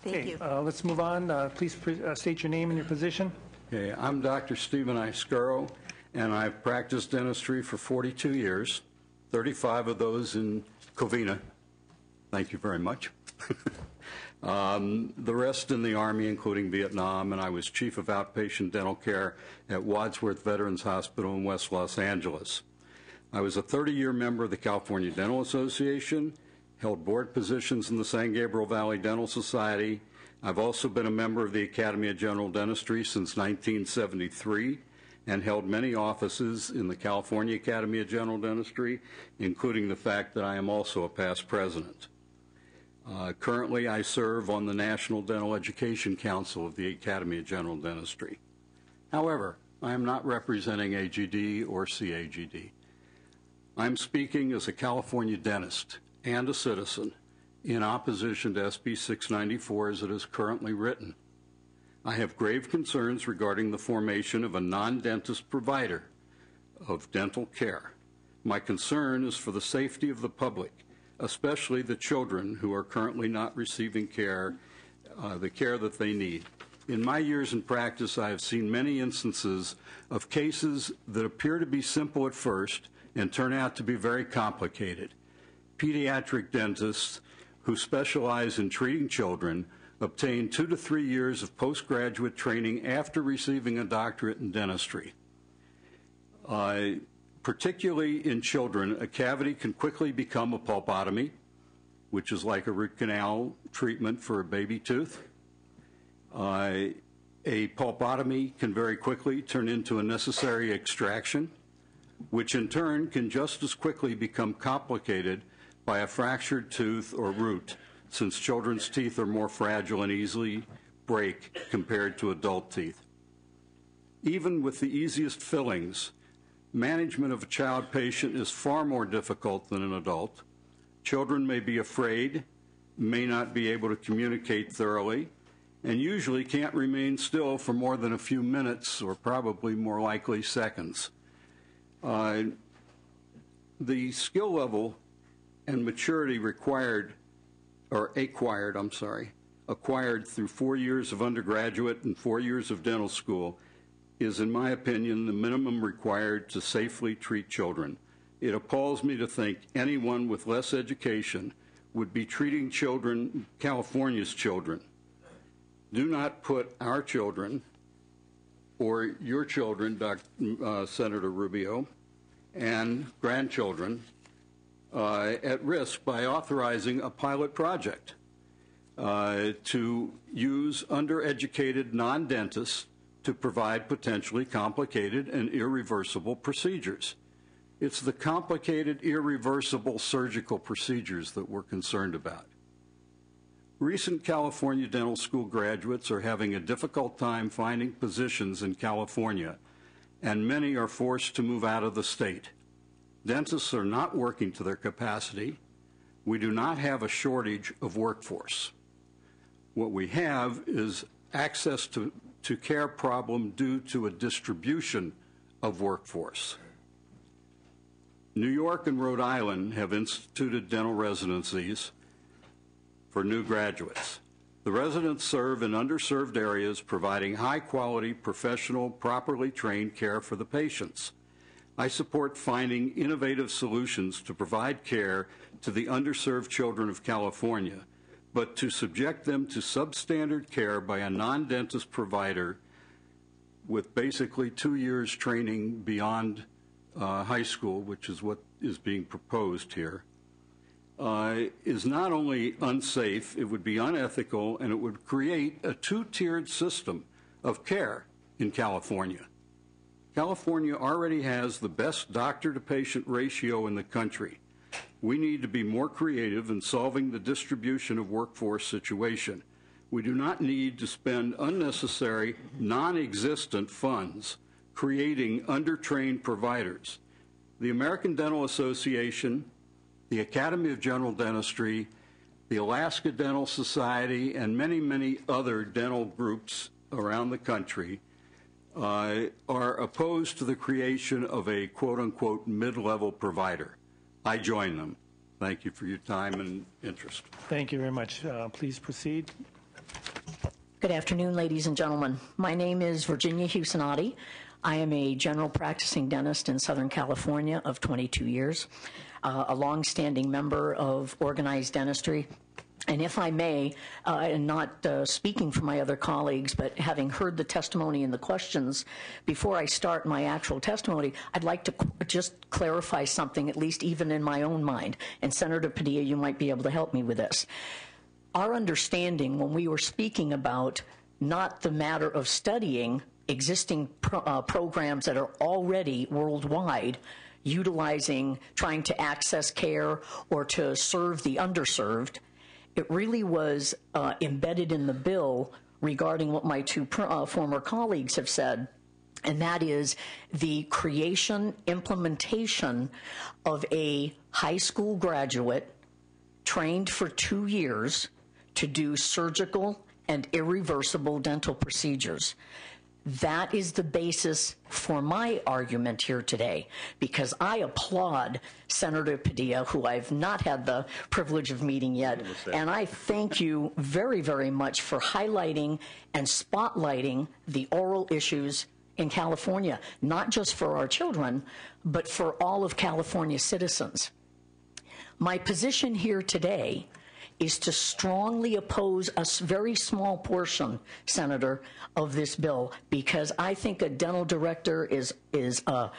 Thank you. Let's move on. Please state your name and your position. Okay, I'm Dr. Stephen Iscaro, and I've practiced dentistry for 42 years, 35 of those in Covina. Thank you very much. The rest in the Army, including Vietnam, and I was chief of outpatient dental care at Wadsworth Veterans Hospital in West Los Angeles. I was a 30-year member of the California Dental Association, held board positions in the San Gabriel Valley Dental Society. I've also been a member of the Academy of General Dentistry since 1973 and held many offices in the California Academy of General Dentistry, including the fact that I am also a past president. Currently, I serve on the National Dental Education Council of the Academy of General Dentistry. However, I am not representing AGD or CAGD. I'm speaking as a California dentist and a citizen in opposition to SB 694 as it is currently written. I have grave concerns regarding the formation of a non-dentist provider of dental care. My concern is for the safety of the public, especially the children who are currently not receiving care, the care that they need. In my years in practice, I have seen many instances of cases that appear to be simple at first and turn out to be very complicated. Pediatric dentists who specialize in treating children obtain 2 to 3 years of postgraduate training after receiving a doctorate in dentistry. Particularly in children, a cavity can quickly become a pulpotomy, which is like a root canal treatment for a baby tooth. A pulpotomy can very quickly turn into a necessary extraction, which in turn can just as quickly become complicated by a fractured tooth or root, since children's teeth are more fragile and easily break compared to adult teeth. Even with the easiest fillings, management of a child patient is far more difficult than an adult. Children may be afraid, may not be able to communicate thoroughly, and usually can't remain still for more than a few minutes or probably more likely seconds. The skill level and maturity acquired through 4 years of undergraduate and 4 years of dental school is, in my opinion, the minimum required to safely treat children. It appalls me to think anyone with less education would be treating children, California's children. Do not put our children or your children, Senator Rubio, and grandchildren at risk by authorizing a pilot project to use undereducated non-dentists to provide potentially complicated and irreversible procedures. It's the complicated, irreversible surgical procedures that we're concerned about. Recent California dental school graduates are having a difficult time finding positions in California, and many are forced to move out of the state. Dentists are not working to their capacity. We do not have a shortage of workforce. What we have is access to care problem due to a distribution of workforce. New York and Rhode Island have instituted dental residencies for new graduates. The residents serve in underserved areas, providing high-quality, professional, properly trained care for the patients. I support finding innovative solutions to provide care to the underserved children of California, but to subject them to substandard care by a non-dentist provider with basically 2 years training beyond high school, which is what is being proposed here, is not only unsafe, it would be unethical, and it would create a two-tiered system of care in California. California already has the best doctor-to-patient ratio in the country. We need to be more creative in solving the distribution of workforce situation. We do not need to spend unnecessary, non-existent funds creating undertrained providers. The American Dental Association, the Academy of General Dentistry, the Alaska Dental Society, and many, many other dental groups around the country are opposed to the creation of a quote-unquote mid-level provider. I join them. Thank you for your time and interest. Thank you very much. Please proceed. Good afternoon, ladies and gentlemen. My name is Virginia Husinati. I am a general practicing dentist in Southern California of 22 years, a longstanding member of organized dentistry. And if I may, and not speaking for my other colleagues, but having heard the testimony and the questions, before I start my actual testimony, I'd like to just clarify something, at least even in my own mind. And Senator Padilla, you might be able to help me with this. Our understanding when we were speaking about not the matter of studying existing programs that are already worldwide, utilizing, trying to access care or to serve the underserved, it really was embedded in the bill regarding what my two former colleagues have said, and that is the creation, implementation of a high school graduate trained for 2 years to do surgical and irreversible dental procedures. That is the basis for my argument here today, because I applaud Senator Padilla, who I've not had the privilege of meeting yet, and I thank you very, very much for highlighting and spotlighting the oral issues in California, not just for our children, but for all of California citizens. My position here today is to strongly oppose a very small portion, Senator, of this bill, because I think a dental director is an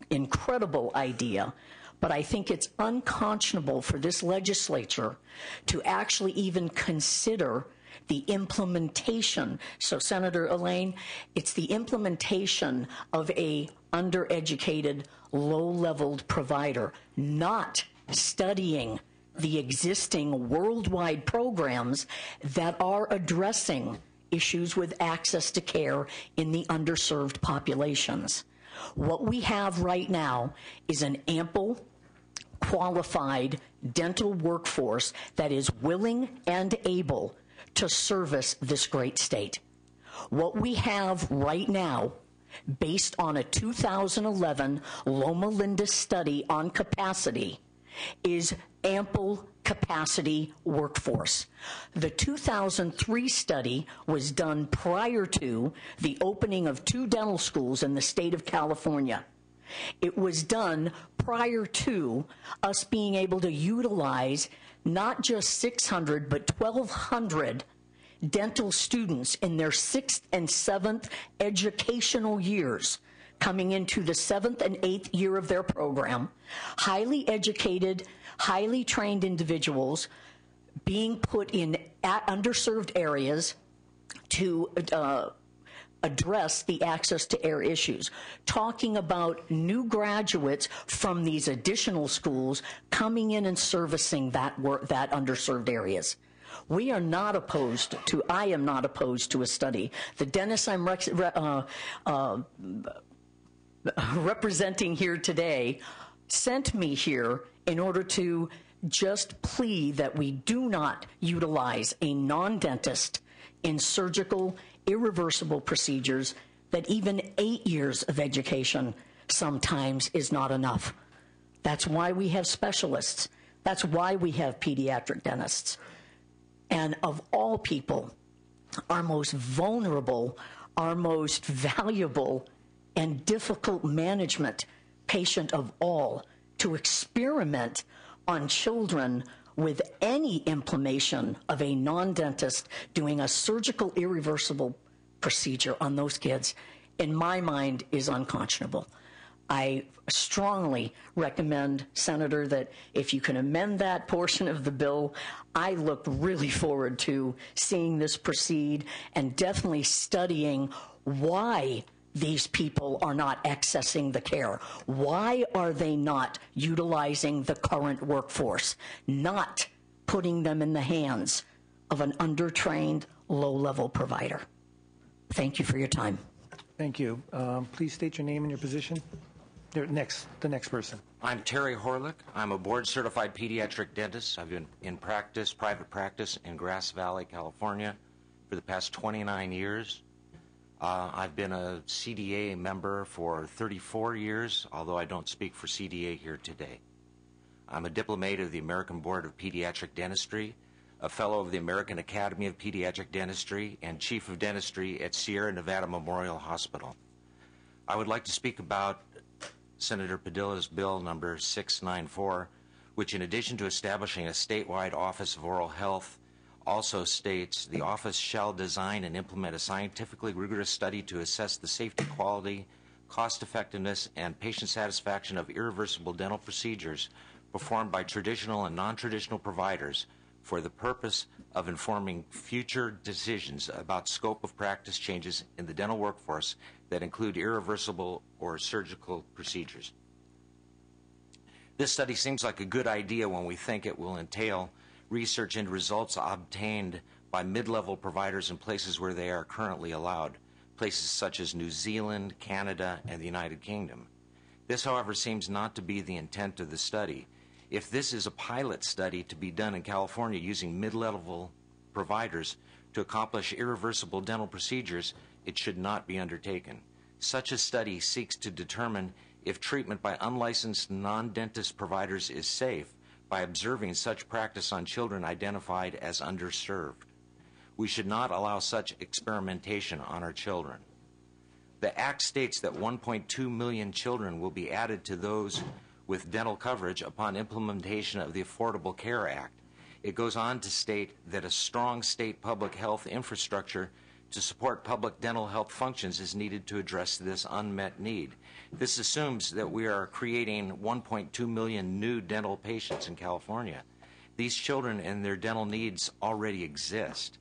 incredible idea, but I think it's unconscionable for this legislature to actually even consider the implementation. So, Senator Elaine, it's the implementation of a undereducated, low-leveled provider, not studying the existing worldwide programs that are addressing issues with access to care in the underserved populations. What we have right now is an ample, qualified dental workforce that is willing and able to service this great state. What we have right now, based on a 2011 Loma Linda study on capacity, is ample capacity workforce. The 2003 study was done prior to the opening of 2 dental schools in the state of California. It was done prior to us being able to utilize not just 600 but 1,200 dental students in their 6th and 7th educational years, coming into the 7th and 8th year of their program, highly educated, highly trained individuals being put in underserved areas to address the access to air issues, talking about new graduates from these additional schools coming in and servicing that underserved areas. We are not opposed to, I am not opposed to a study. The dentists I'm representing here today sent me here in order to just plead that we do not utilize a non-dentist in surgical, irreversible procedures, that even 8 years of education sometimes is not enough. That's why we have specialists. That's why we have pediatric dentists. And of all people, our most vulnerable, our most valuable and difficult management patient of all to experiment on children with any inflammation of a non-dentist doing a surgical irreversible procedure on those kids, in my mind, is unconscionable. I strongly recommend, Senator, that if you can amend that portion of the bill, I look really forward to seeing this proceed and definitely studying why these people are not accessing the care. Why are they not utilizing the current workforce, not putting them in the hands of an undertrained, low-level provider? Thank you for your time. Thank you. Please state your name and your position. The next person. I'm Terry Horlick. I'm a board-certified pediatric dentist. I've been in practice, private practice, in Grass Valley, California for the past 29 years. I've been a CDA member for 34 years, although I don't speak for CDA here today. I'm a diplomate of the American Board of Pediatric Dentistry, a fellow of the American Academy of Pediatric Dentistry, and chief of dentistry at Sierra Nevada Memorial Hospital. I would like to speak about Senator Padilla's bill number 694, which in addition to establishing a statewide Office of Oral Health, also states the office shall design and implement a scientifically rigorous study to assess the safety, quality, cost effectiveness, and patient satisfaction of irreversible dental procedures performed by traditional and non-traditional providers for the purpose of informing future decisions about scope of practice changes in the dental workforce that include irreversible or surgical procedures. This study seems like a good idea when we think it will entail research into results obtained by mid-level providers in places where they are currently allowed, places such as New Zealand, Canada, and the United Kingdom. This, however, seems not to be the intent of the study. If this is a pilot study to be done in California using mid-level providers to accomplish irreversible dental procedures, it should not be undertaken. Such a study seeks to determine if treatment by unlicensed non-dentist providers is safe by observing such practice on children identified as underserved. We should not allow such experimentation on our children. The Act states that 1.2 million children will be added to those with dental coverage upon implementation of the Affordable Care Act. It goes on to state that a strong state public health infrastructure to support public dental health functions is needed to address this unmet need. This assumes that we are creating 1.2 million new dental patients in California. These children and their dental needs already exist.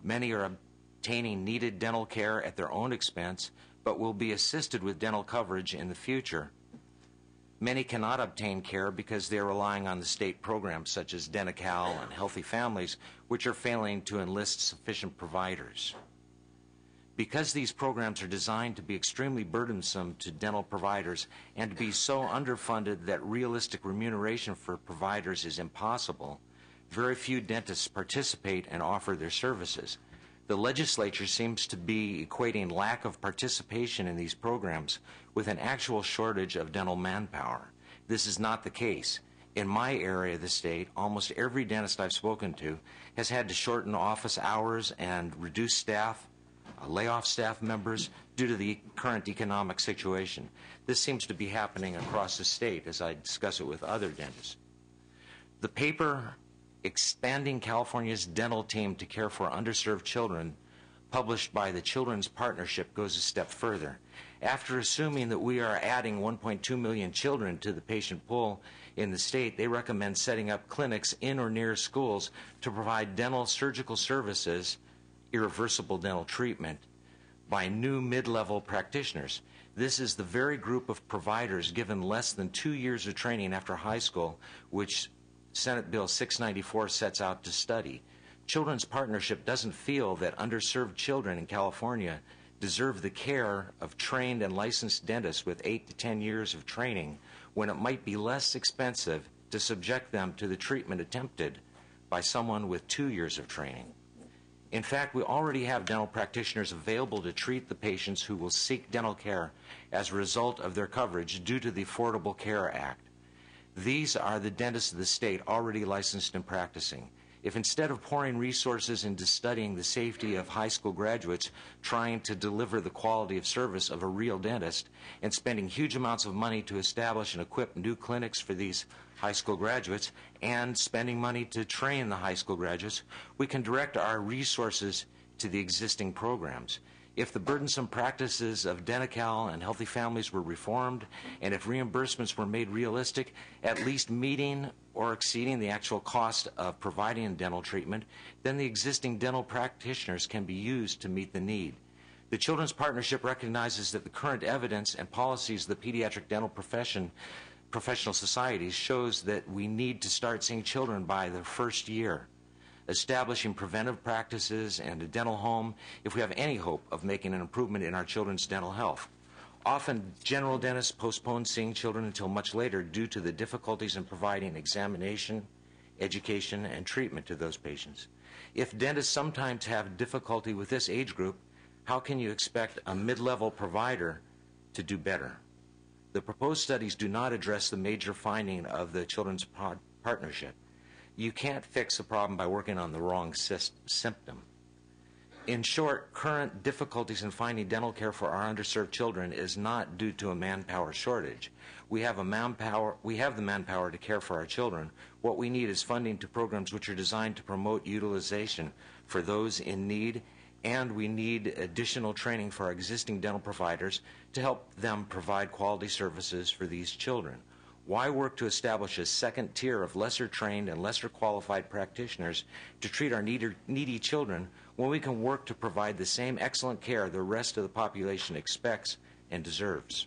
Many are obtaining needed dental care at their own expense, but will be assisted with dental coverage in the future. Many cannot obtain care because they are relying on the state programs such as Denti-Cal and Healthy Families, which are failing to enlist sufficient providers. Because these programs are designed to be extremely burdensome to dental providers and to be so underfunded that realistic remuneration for providers is impossible, very few dentists participate and offer their services. The legislature seems to be equating lack of participation in these programs with an actual shortage of dental manpower. This is not the case. In my area of the state, almost every dentist I've spoken to has had to shorten office hours and reduce staff, lay off staff members due to the current economic situation. This seems to be happening across the state as I discuss it with other dentists. The paper Expanding California's Dental Team to Care for Underserved Children, published by the Children's Partnership, goes a step further. After assuming that we are adding 1.2 million children to the patient pool in the state, they recommend setting up clinics in or near schools to provide dental surgical services, irreversible dental treatment, by new mid-level practitioners. This is the very group of providers given less than 2 years of training after high school, which Senate Bill 694 sets out to study. Children's Partnership doesn't feel that underserved children in California deserve the care of trained and licensed dentists with 8 to 10 years of training when it might be less expensive to subject them to the treatment attempted by someone with 2 years of training. In fact, we already have dental practitioners available to treat the patients who will seek dental care as a result of their coverage due to the Affordable Care Act. These are the dentists of the state already licensed and practicing. If instead of pouring resources into studying the safety of high school graduates trying to deliver the quality of service of a real dentist and spending huge amounts of money to establish and equip new clinics for these high school graduates and spending money to train the high school graduates, we can direct our resources to the existing programs. If the burdensome practices of Denti-Cal and Healthy Families were reformed, and if reimbursements were made realistic, at least meeting or exceeding the actual cost of providing dental treatment, then the existing dental practitioners can be used to meet the need. The Children's Partnership recognizes that the current evidence and policies of the pediatric dental professional societies shows that we need to start seeing children by their first year, establishing preventive practices and a dental home if we have any hope of making an improvement in our children's dental health. Often, general dentists postpone seeing children until much later due to the difficulties in providing examination, education, and treatment to those patients. If dentists sometimes have difficulty with this age group, how can you expect a mid-level provider to do better? The proposed studies do not address the major finding of the Children's Partnership. You can't fix a problem by working on the wrong symptom. In short, current difficulties in finding dental care for our underserved children is not due to a manpower shortage. We have the manpower to care for our children. What we need is funding to programs which are designed to promote utilization for those in need, and we need additional training for our existing dental providers to help them provide quality services for these children. Why work to establish a second tier of lesser trained and lesser qualified practitioners to treat our needy children when we can work to provide the same excellent care the rest of the population expects and deserves?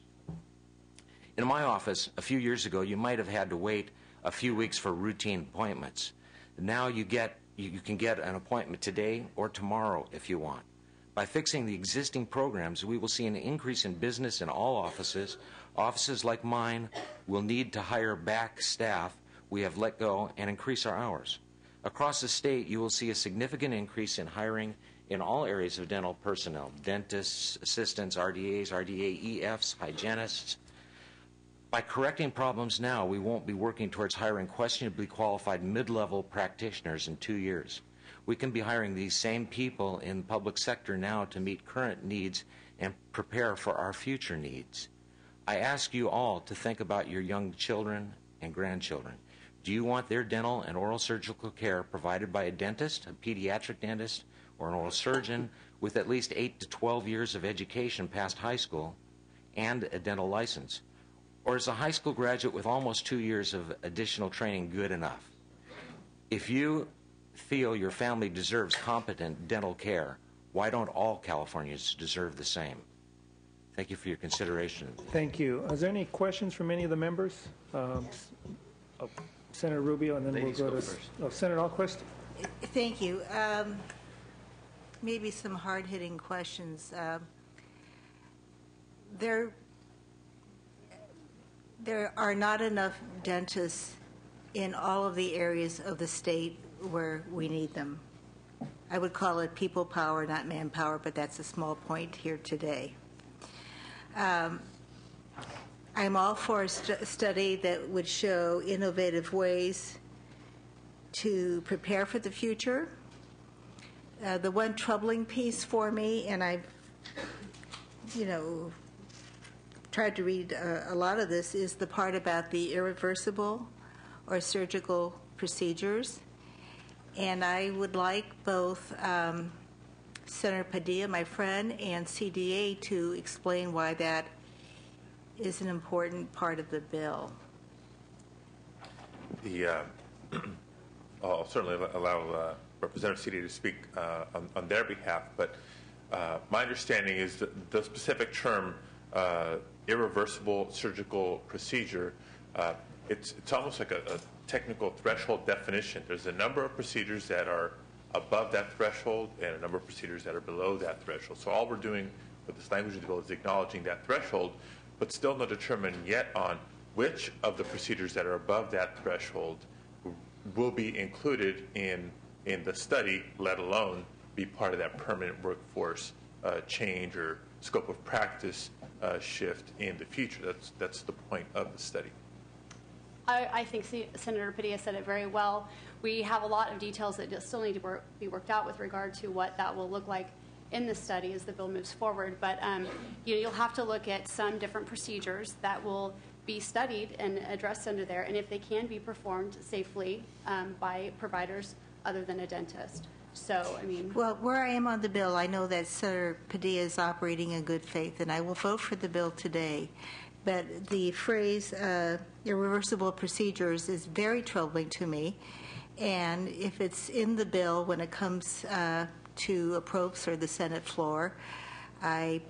In my office, a few years ago, you might have had to wait a few weeks for routine appointments. Now you can get an appointment today or tomorrow if you want. By fixing the existing programs, we will see an increase in business in all offices. Offices like mine will need to hire back staff we have let go and increase our hours. Across the state, you will see a significant increase in hiring in all areas of dental personnel: dentists, assistants, RDAs, RDA-EFs, hygienists. By correcting problems now, we won't be working towards hiring questionably qualified mid-level practitioners in 2 years. We can be hiring these same people in the public sector now to meet current needs and prepare for our future needs. I ask you all to think about your young children and grandchildren. Do you want their dental and oral surgical care provided by a dentist, a pediatric dentist, or an oral surgeon with at least 8 to 12 years of education past high school and a dental license? Or is a high school graduate with almost 2 years of additional training good enough? If you feel your family deserves competent dental care, why don't all Californians deserve the same? Thank you for your consideration. Thank you. Is there any questions from any of the members? Senator Rubio, and then Ladies we'll go go to Senator Alquist. Thank you. Maybe some hard-hitting questions. There are not enough dentists in all of the areas of the state where we need them. I would call it people power, not manpower, but that's a small point here today. I'm all for a study that would show innovative ways to prepare for the future. The one troubling piece for me, and I've, tried to read a lot of this, is the part about the irreversible or surgical procedures. And I would like both Senator Padilla, my friend, and CDA to explain why that is an important part of the bill. I'll certainly allow Representative CDA to speak on their behalf, but my understanding is that the specific term irreversible surgical procedure, it's almost like a technical threshold definition. There's a number of procedures that are above that threshold and a number of procedures that are below that threshold. So all we're doing with this language of the bill is acknowledging that threshold, but still not determined yet on which of the procedures that are above that threshold will be included in the study, let alone be part of that permanent workforce change or scope of practice shift in the future. That's the point of the study. I think Senator Padilla said it very well. We have a lot of details that still need to be worked out with regard to what that will look like in the study as the bill moves forward. But you'll have to look at some different procedures that will be studied and addressed under there, and if they can be performed safely by providers other than a dentist. So, I mean... Well, where I am on the bill, I know that Senator Padilla is operating in good faith, and I will vote for the bill today. But the phrase irreversible procedures is very troubling to me. And if it's in the bill when it comes to approach or the Senate floor, I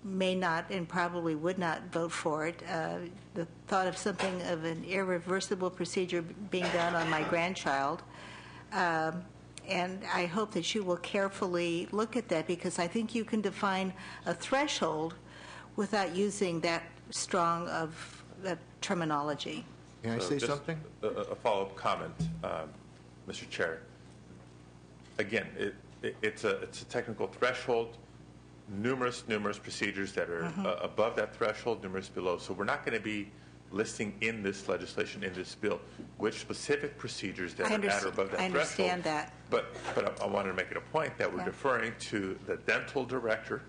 may not and probably would not vote for it. The thought of something of an irreversible procedure being done on my grandchild, and I hope that you will carefully look at that, because I think you can define a threshold without using that strong of terminology. Can I say something? A follow-up comment, Mr. Chair. Again, it's a technical threshold. Numerous procedures that are above that threshold, numerous below. So we're not going to be listing in this legislation, in this bill, which specific procedures that are at or above that threshold. I understand that. But I wanted to make it a point that we're deferring to the dental director,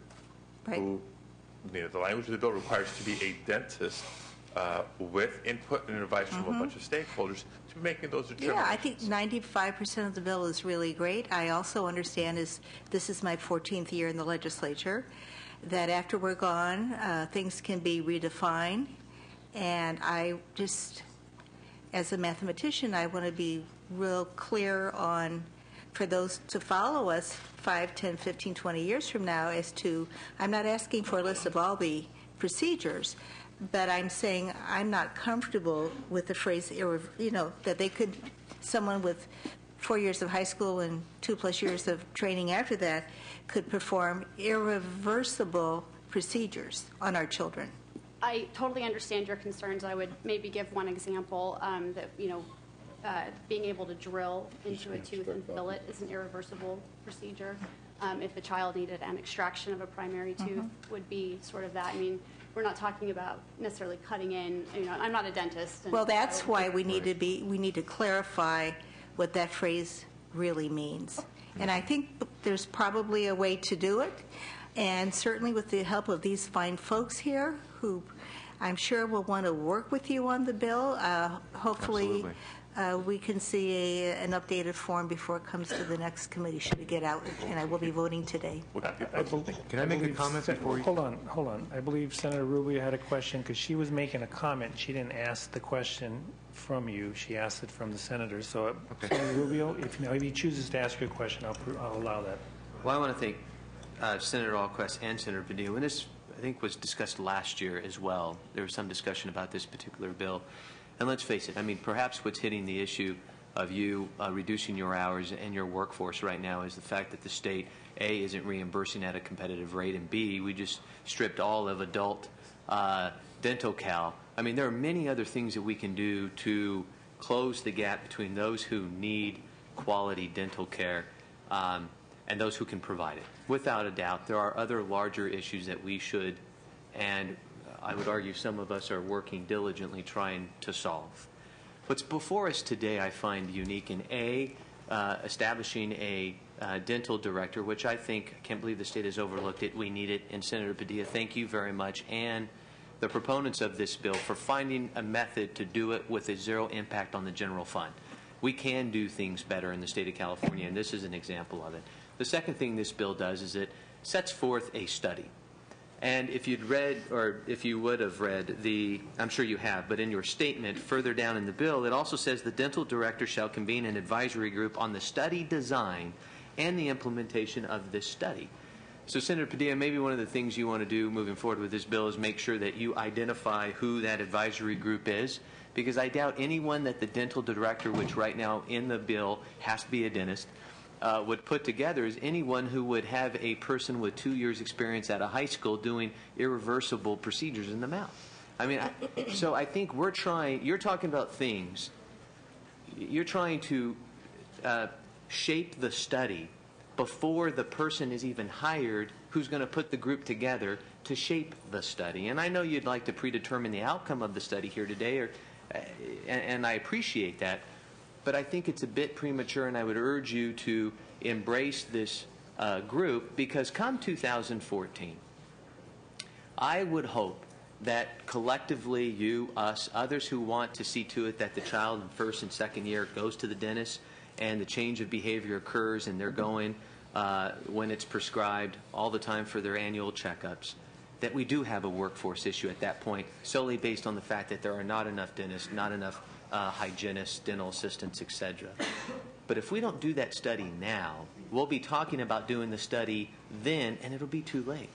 who, the language of the bill requires to be a dentist with input and advice from a bunch of stakeholders to making those determinations. Yeah, I think 95% of the bill is really great. I also understand this is my 14th year in the legislature, that after we're gone, things can be redefined. And I just, as a mathematician, I want to be real clear on, for those to follow us 5, 10, 15, 20 years from now, as to, I'm not asking for a list of all the procedures, but I'm saying I'm not comfortable with the phrase, that they could, someone with 4 years of high school and 2+ years of training after that could perform irreversible procedures on our children. I totally understand your concerns. I would maybe give one example that, being able to drill into a tooth and fill it is an irreversible procedure. If a child needed an extraction of a primary tooth, would be sort of that. I mean, we're not talking about necessarily cutting in. I'm not a dentist. Well, that's why we need to clarify what that phrase really means. And I think there's probably a way to do it. And certainly with the help of these fine folks here, who I'm sure will want to work with you on the bill, hopefully we can see an updated form before it comes to the next committee, should it get out, and I will be voting today. Can I make a comment before you? Hold on. I believe Senator Rubio had a question, because she was making a comment. She didn't ask the question from you. She asked it from the senator. So, Senator Rubio, if he chooses to ask you a question, I'll allow that. Well, I want to thank Senator Alquist and Senator Padilla. When this, I think, was discussed last year as well, there was some discussion about this particular bill. And let's face it, I mean, perhaps what's hitting the issue of you reducing your hours and your workforce right now is the fact that the state, A, isn't reimbursing at a competitive rate, and B, we just stripped all of adult dental cal. I mean, there are many other things that we can do to close the gap between those who need quality dental care and those who can provide it. Without a doubt, there are other larger issues that we should, and I would argue some of us are working diligently trying to solve. What's before us today I find unique in establishing a dental director, which I can't believe the state has overlooked it. We need it. And Senator Padilla, thank you very much, and the proponents of this bill for finding a method to do it with a zero impact on the general fund. We can do things better in the state of California, and this is an example of it. The second thing this bill does is it sets forth a study. And if you'd read, or if you would have read I'm sure you have, but in your statement further down in the bill, it also says the dental director shall convene an advisory group on the study design and the implementation of this study. So, Senator Padilla, maybe one of the things you want to do moving forward with this bill is make sure that you identify who that advisory group is, because I doubt anyone that the dental director, which right now in the bill has to be a dentist, would put together is anyone who would have a person with 2 years experience at a high school doing irreversible procedures in the mouth. I mean, so I think you're talking about things, you're trying to shape the study before the person is even hired who's going to put the group together to shape the study. And I know you'd like to predetermine the outcome of the study here today, or and I appreciate that. But I think it's a bit premature, and I would urge you to embrace this group, because come 2014, I would hope that collectively, you, us, others who want to see to it that the child in first and second year goes to the dentist and the change of behavior occurs and they're going when it's prescribed all the time for their annual checkups, that we do have a workforce issue at that point, solely based on the fact that there are not enough dentists, not enough hygienists, dental assistants, etc. But if we don't do that study now, we'll be talking about doing the study then, and it'll be too late.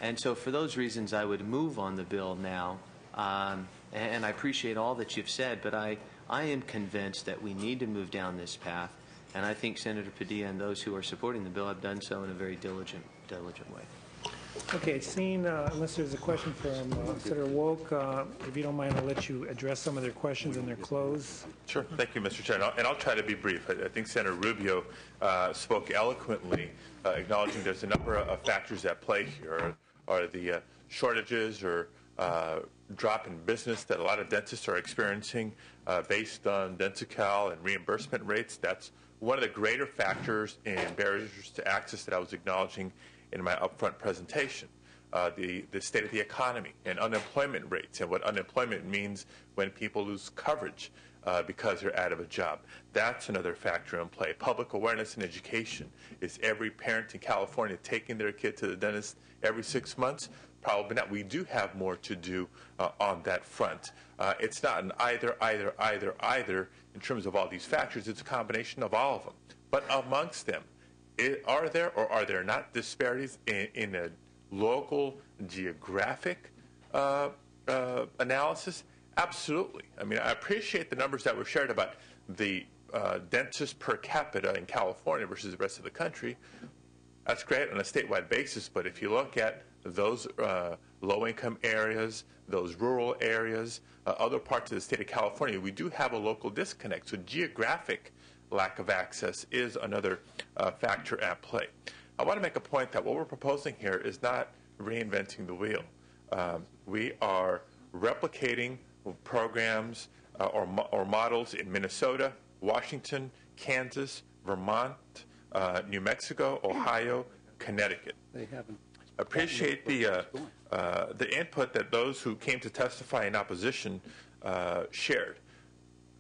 And so for those reasons, I would move on the bill now. And I appreciate all that you've said, but I am convinced that we need to move down this path. And I think Senator Padilla and those who are supporting the bill have done so in a very diligent way. Okay, seeing, unless there's a question from Senator Wolk, if you don't mind, I'll let you address some of their questions in their close. Sure. Thank you, Mr. Chair. And I'll try to be brief. I think Senator Rubio spoke eloquently, acknowledging there's a number of factors at play here. Are the shortages or drop in business that a lot of dentists are experiencing based on Dentacel and reimbursement rates. That's one of the greater factors in barriers to access that I was acknowledging in my upfront presentation. The state of the economy and unemployment rates and what unemployment means when people lose coverage because they're out of a job. That's another factor in play. Public awareness and education. Is every parent in California taking their kid to the dentist every 6 months? Probably not. We do have more to do on that front. It's not an either in terms of all these factors. It's a combination of all of them. But amongst them, are there or are there not disparities in a local geographic analysis? Absolutely. I mean, I appreciate the numbers that were shared about the dentists per capita in California versus the rest of the country. That's great on a statewide basis, but if you look at those low-income areas, those rural areas, other parts of the state of California, we do have a local disconnect. So geographic lack of access is another factor at play. I want to make a point that what we're proposing here is not reinventing the wheel. We are replicating programs or models in Minnesota, Washington, Kansas, Vermont, New Mexico, Ohio, Connecticut. They haven't. Appreciate the input that those who came to testify in opposition shared.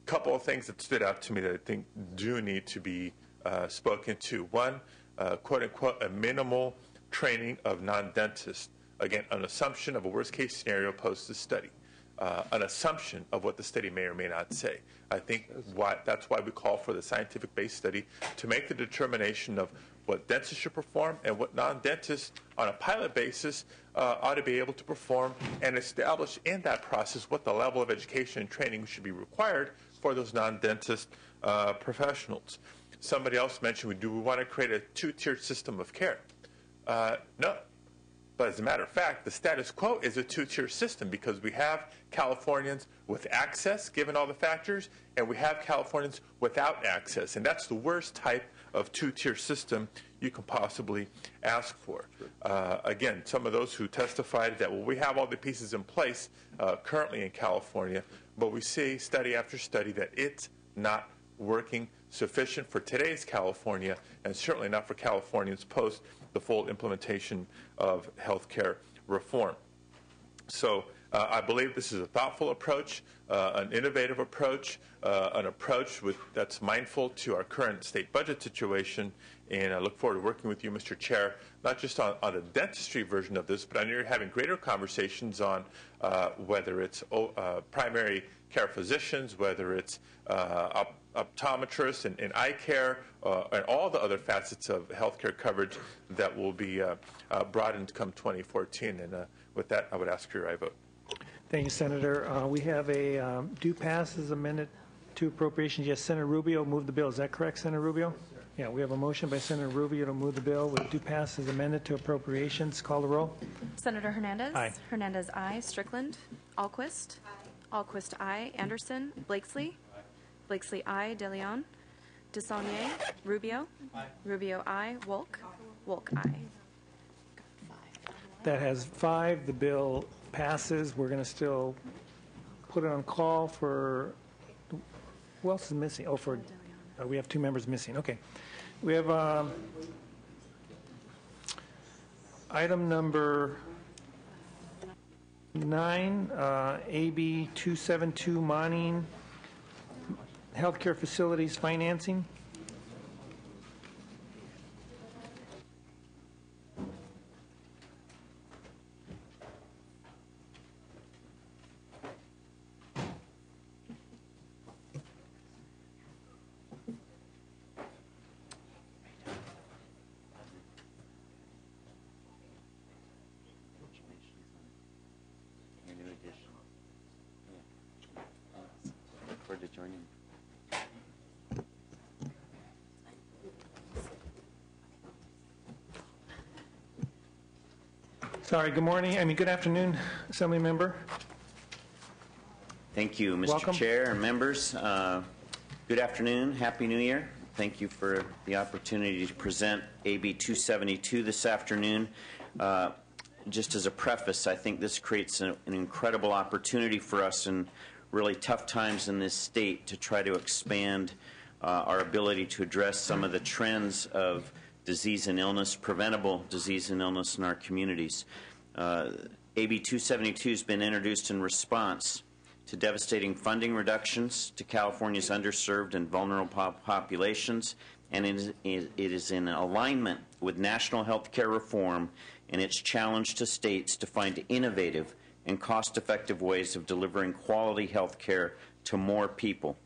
A couple of things that stood out to me that I think do need to be spoken to. One, quote unquote, a minimal training of non-dentists. Again, an assumption of a worst-case scenario post the study. An assumption of what the study may or may not say. I think that's why we call for the scientific-based study to make the determination of what dentists should perform and what non-dentists on a pilot basis ought to be able to perform, and establish in that process what the level of education and training should be required for those non-dentist professionals. Somebody else mentioned, do we want to create a two-tiered system of care? No. But as a matter of fact, the status quo is a two-tier system because we have Californians with access, given all the factors, and we have Californians without access. And that's the worst type of two-tier system you can possibly ask for. Again, some of those who testified that, well, we have all the pieces in place currently in California, but we see study after study that it's not working sufficient for today's California, and certainly not for Californians post the full implementation of health care reform. So I believe this is a thoughtful approach, an innovative approach, an approach that's mindful to our current state budget situation, and I look forward to working with you, Mr. Chair, not just on the dentistry version of this, but I know you're having greater conversations on whether it's primary care physicians, whether it's optometrists and eye care, and all the other facets of healthcare coverage that will be brought in come 2014. And with that, I would ask for your aye vote. Thank you, Senator. We have a due pass as amendment to appropriations. Yes, Senator Rubio moved the bill. Is that correct, Senator Rubio? Yeah, we have a motion by Senator Rubio to move the bill with due pass as amended to appropriations. Call the roll. Senator Hernandez. Aye. Hernandez, aye. Strickland. Alquist. Aye. Alquist, aye. Anderson. Blakesley. Aye. Blakesley, aye. De Leon. DeSaulnier. Rubio. Aye. Rubio, aye. Wolk. Wolk, aye. That has 5. The bill passes. We're going to still put it on call for, who else is missing? Oh, for, we have 2 members missing. Okay. We have item number 9, AB 272, Monning Healthcare Facilities Financing. Sorry, good morning, good afternoon, Assembly Member. Thank you, Mr. Welcome. Chair and members. Good afternoon, Happy New Year. Thank you for the opportunity to present AB 272 this afternoon. Just as a preface, I think this creates an incredible opportunity for us in really tough times in this state to try to expand our ability to address some of the trends of disease and illness, preventable disease and illness in our communities. AB 272 has been introduced in response to devastating funding reductions to California's underserved and vulnerable populations, and it is in alignment with national health care reform and its challenge to states to find innovative and cost-effective ways of delivering quality health care to more people.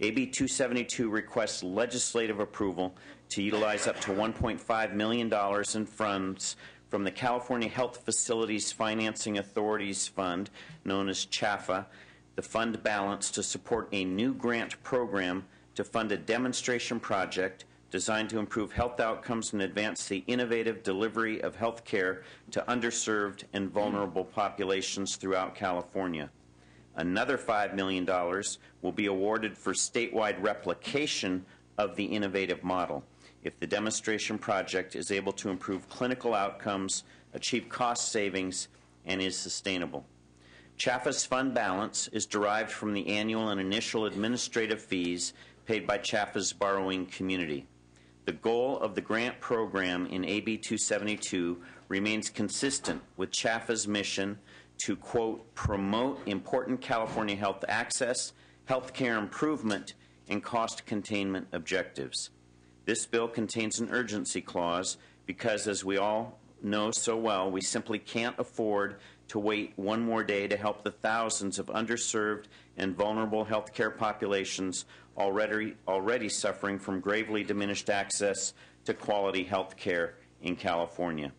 AB 272 requests legislative approval to utilize up to $1.5 million in funds from the California Health Facilities Financing Authorities Fund, known as CHAFA, the fund balance to support a new grant program to fund a demonstration project designed to improve health outcomes and advance the innovative delivery of health care to underserved and vulnerable populations throughout California. Another $5 million will be awarded for statewide replication of the innovative model if the demonstration project is able to improve clinical outcomes, achieve cost savings, and is sustainable. CHAFA's fund balance is derived from the annual and initial administrative fees paid by CHAFA's borrowing community. The goal of the grant program in AB 272 remains consistent with CHAFA's mission to, quote, promote important California health access, health care improvement, and cost containment objectives. This bill contains an urgency clause because, as we all know so well, we simply can't afford to wait one more day to help the thousands of underserved and vulnerable health care populations already suffering from gravely diminished access to quality health care in California.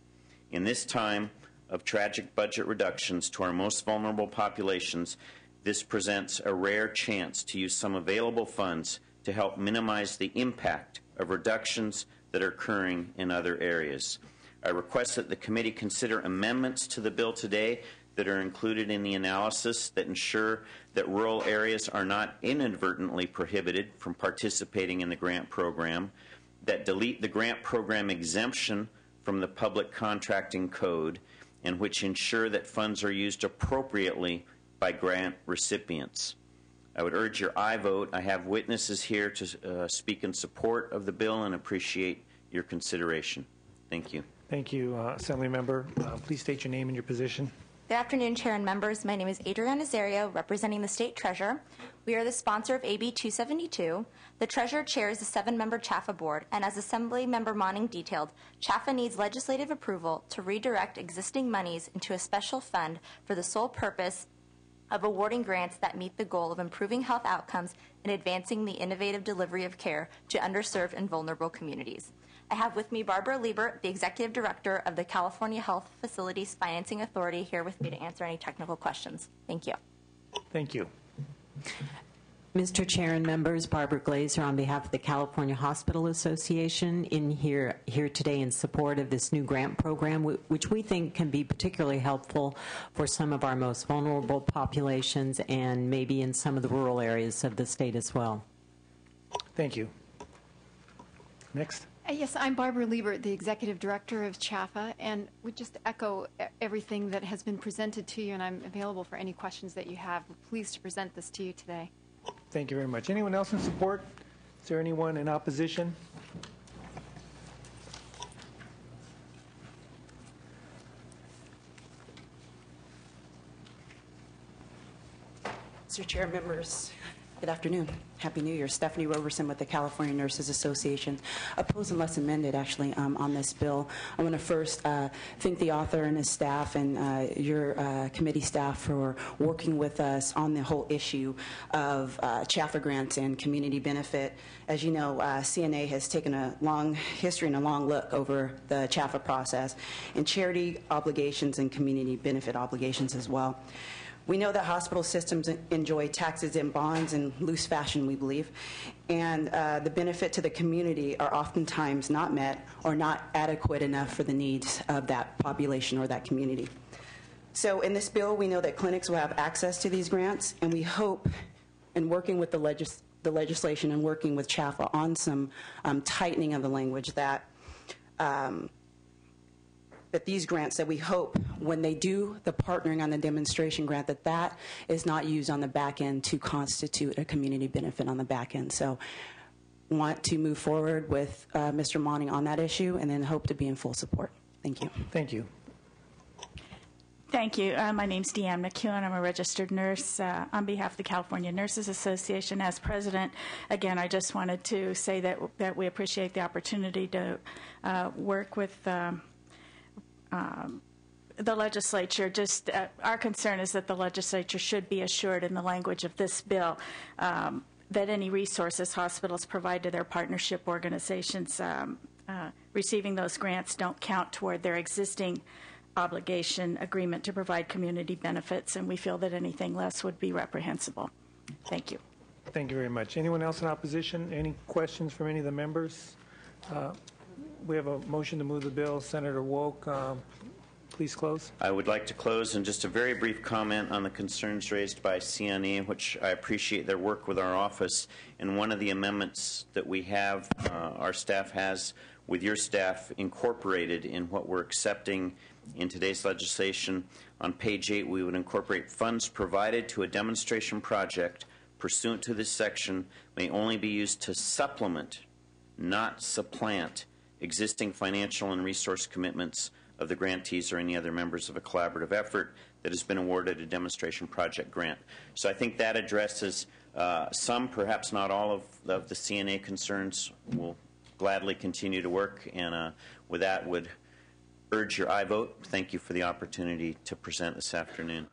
In this time of tragic budget reductions to our most vulnerable populations, this presents a rare chance to use some available funds to help minimize the impact of reductions that are occurring in other areas. I request that the committee consider amendments to the bill today that are included in the analysis that ensure that rural areas are not inadvertently prohibited from participating in the grant program, that delete the grant program exemption from the public contracting code, and which ensure that funds are used appropriately by grant recipients. I would urge your aye vote. I have witnesses here to speak in support of the bill and appreciate your consideration. Thank you. Thank you, Assembly Member. Please state your name and your position. Good afternoon, Chair and members. My name is Adriana Nazario, representing the State Treasurer. We are the sponsor of AB 272. The Treasurer chairs the 7-member CHAFA Board, and as Assembly Member Monning detailed, CHAFA needs legislative approval to redirect existing monies into a special fund for the sole purpose of awarding grants that meet the goal of improving health outcomes and advancing the innovative delivery of care to underserved and vulnerable communities. I have with me Barbara Liebert, the Executive Director of the California Health Facilities Financing Authority, here with me to answer any technical questions. Thank you. Thank you. Mr. Chair and members, Barbara Glazer on behalf of the California Hospital Association here today in support of this new grant program, which we think can be particularly helpful for some of our most vulnerable populations and maybe in some of the rural areas of the state as well. Thank you. Next. Yes, I'm Barbara Liebert, the Executive Director of CHAFA, and would just echo everything that has been presented to you, and I'm available for any questions that you have. We're pleased to present this to you today. Thank you very much. Anyone else in support? Is there anyone in opposition? Mr. Chair, members, good afternoon. Happy New Year. Stephanie Roberson with the California Nurses Association. Opposed unless amended, actually, on this bill. I want to first thank the author and his staff and your committee staff for working with us on the whole issue of CHAFA grants and community benefit. As you know, CNA has taken a long history and a long look over the CHAFA process and charity obligations and community benefit obligations as well. We know that hospital systems enjoy taxes and bonds in loose fashion, we believe, and the benefit to the community are oftentimes not met or not adequate enough for the needs of that population or that community. So in this bill, we know that clinics will have access to these grants, and we hope, in working with the legislation and working with CHAFA on some tightening of the language, that these grants, that we hope when they do the partnering on the demonstration grant, that is not used on the back end to constitute a community benefit on the back end. So want to move forward with Mr. Monning on that issue, and then hope to be in full support. Thank you. Thank you. Thank you. My name's Deanne McEwen. I'm a registered nurse on behalf of the California Nurses Association. As president, again, I just wanted to say that we appreciate the opportunity to work with the legislature. Just our concern is that the legislature should be assured in the language of this bill that any resources hospitals provide to their partnership organizations receiving those grants don't count toward their existing obligation agreement to provide community benefits, and we feel that anything less would be reprehensible. Thank you. Thank you very much. Anyone else in opposition? Any questions from any of the members? We have a motion to move the bill. Senator Wolk, please close. I would like to close, and just a very brief comment on the concerns raised by CNE, which I appreciate their work with our office. And one of the amendments that we have, our staff has with your staff incorporated in what we're accepting in today's legislation. On page 8, we would incorporate funds provided to a demonstration project pursuant to this section may only be used to supplement, not supplant, existing financial and resource commitments of the grantees or any other members of a collaborative effort that has been awarded a demonstration project grant. So I think that addresses some, perhaps not all, of the CNA concerns. We'll gladly continue to work, and with that would urge your aye vote. Thank you for the opportunity to present this afternoon.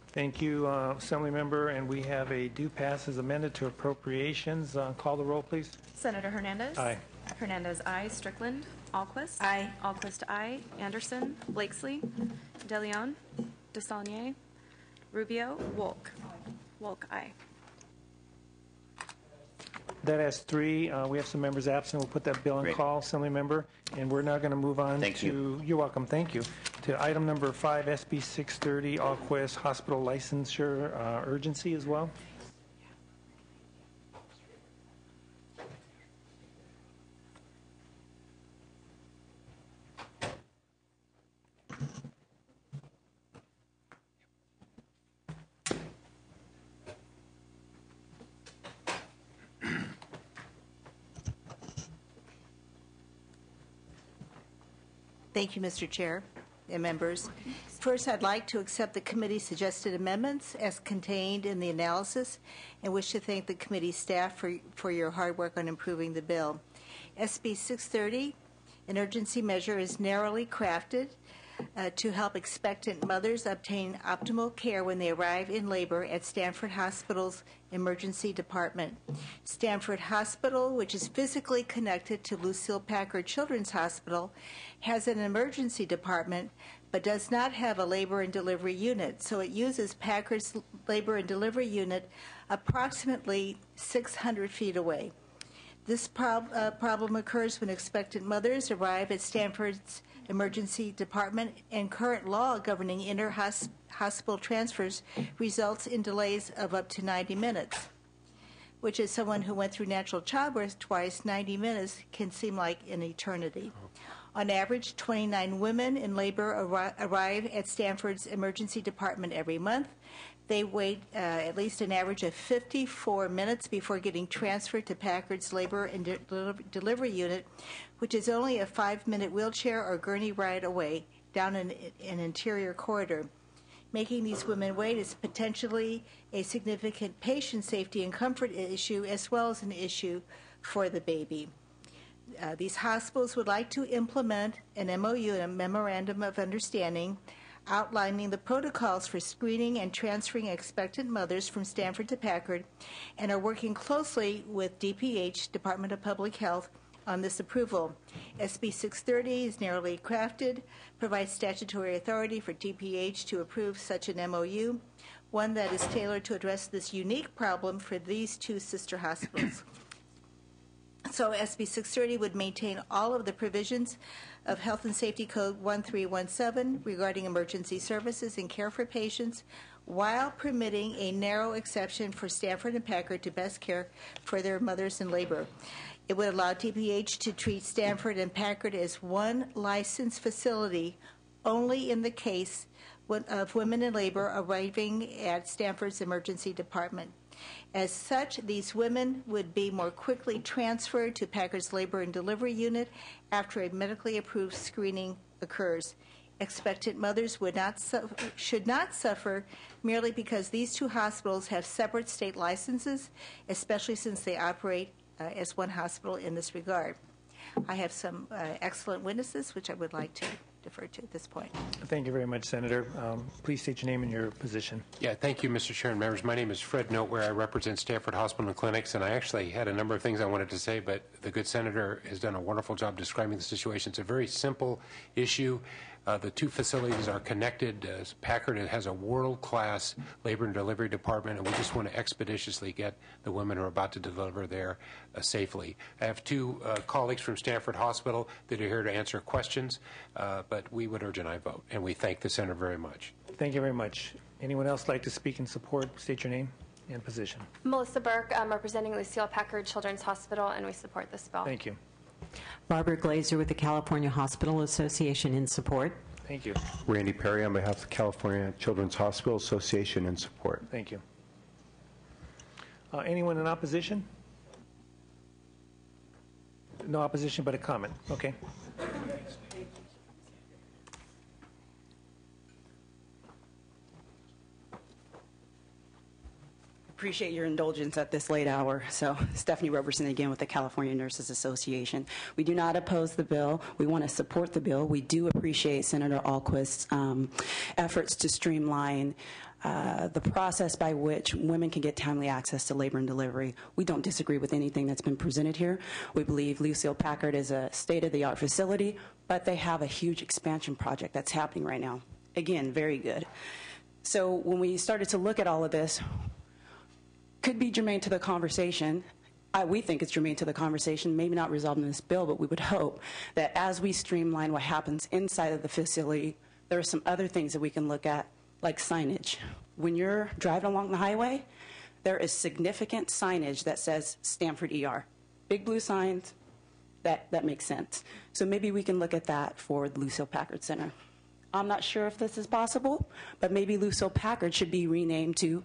Thank you, Assemblymember. And we have a due pass as amended to appropriations. Call the roll, please. Senator Hernandez? Aye. Hernandez, aye. Strickland? Alquist? Aye. Alquist, aye. Anderson? Blakesley? DeLeon? DeSaulnier? Rubio? Wolk? Wolk, aye. That has 3. We have some members absent. We'll put that bill on Great. call, Assemblymember. And we're now going to move on Thank you. You're welcome. Thank you. To item number 5, SB 630, Alquist Hospital Licensure Urgency as well. Thank you, Mr. Chair and members. First, I'd like to accept the committee's suggested amendments as contained in the analysis and wish to thank the committee staff for your hard work on improving the bill. SB 630, an urgency measure, is narrowly crafted to help expectant mothers obtain optimal care when they arrive in labor at Stanford Hospital's emergency department. Stanford Hospital, which is physically connected to Lucille Packard Children's Hospital, has an emergency department but does not have a labor and delivery unit, so it uses Packard's labor and delivery unit approximately 600 feet away. This problem occurs when expectant mothers arrive at Stanford's emergency department, and current law governing inter-hospital transfers results in delays of up to 90 minutes. which is someone who went through natural childbirth twice, 90 minutes can seem like an eternity. On average, 29 women in labor arrive at Stanford's emergency department every month. They wait at least an average of 54 minutes before getting transferred to Packard's labor and delivery unit, which is only a 5-minute wheelchair or gurney ride away down an interior corridor. Making these women wait is potentially a significant patient safety and comfort issue, as well as an issue for the baby. These hospitals would like to implement an MOU, a Memorandum of Understanding, outlining the protocols for screening and transferring expectant mothers from Stanford to Packard, and are working closely with DPH, Department of Public Health, on this approval. SB 630 is narrowly crafted, provides statutory authority for DPH to approve such an MOU, one that is tailored to address this unique problem for these two sister hospitals. So SB 630 would maintain all of the provisions of Health and Safety Code 1317 regarding emergency services and care for patients, while permitting a narrow exception for Stanford and Packard to best care for their mothers in labor. It would allow DPH to treat Stanford and Packard as one licensed facility only in the case of women in labor arriving at Stanford's emergency department. As such, these women would be more quickly transferred to Packard's labor and delivery unit after a medically approved screening occurs. Expectant mothers should not suffer merely because these two hospitals have separate state licenses, especially since they operate as one hospital in this regard. I have some excellent witnesses, which I would like to defer to at this point. Thank you very much, Senator. Please state your name and your position. Yeah, thank you, Mr. Chair and members. My name is Fred Noteware. I represent Stanford Hospital and Clinics, and I actually had a number of things I wanted to say, but the good senator has done a wonderful job describing the situation. It's a very simple issue. The two facilities are connected. Packard has a world-class labor and delivery department, and we just want to expeditiously get the women who are about to deliver there safely. I have two colleagues from Stanford Hospital that are here to answer questions, but we would urge an aye vote, and we thank the senator very much. Thank you very much. Anyone else like to speak in support? State your name and position. Melissa Burke, I'm representing Lucille Packard Children's Hospital, and we support this bill. Thank you. Barbara Glazer with the California Hospital Association in support. Thank you. Randy Perry on behalf of the California Children's Hospital Association in support. Thank you. Anyone in opposition? No opposition, but a comment. Okay. Appreciate your indulgence at this late hour. So, Stephanie Roberson again with the California Nurses Association. We do not oppose the bill. We want to support the bill. We do appreciate Senator Alquist's efforts to streamline the process by which women can get timely access to labor and delivery. We don't disagree with anything that's been presented here. We believe Lucille Packard is a state-of-the-art facility, but they have a huge expansion project that's happening right now. Again, very good. So when we started to look at all of this, could be germane to the conversation. We think it's germane to the conversation, maybe not resolved in this bill, but we would hope that as we streamline what happens inside of the facility, there are some other things that we can look at, like signage. When you're driving along the highway, there is significant signage that says Stanford ER. Big blue signs, that makes sense. So maybe we can look at that for the Lucille Packard Center. I'm not sure if this is possible, but maybe Lucille Packard should be renamed to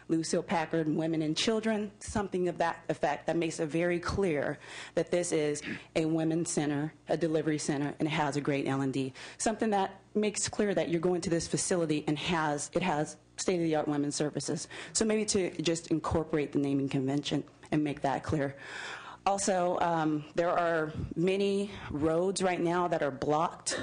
Lucille Packard and Women and Children, something of that effect that makes it very clear that this is a women's center, a delivery center, and it has a great L&D. Something that makes clear that you're going to this facility and it has state-of-the-art women's services. So maybe to just incorporate the naming convention and make that clear. Also, there are many roads right now that are blocked.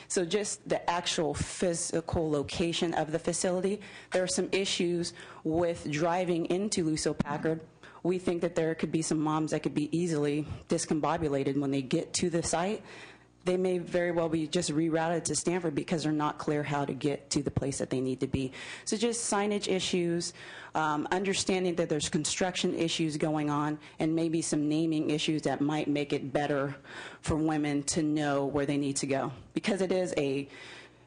So just the actual physical location of the facility, there are some issues with driving into Lucille Packard. We think that there could be some moms that could be easily discombobulated when they get to the site. They may very well be just rerouted to Stanford because they're not clear how to get to the place that they need to be. So just signage issues, understanding that there's construction issues going on, and maybe some naming issues that might make it better for women to know where they need to go. Because it is a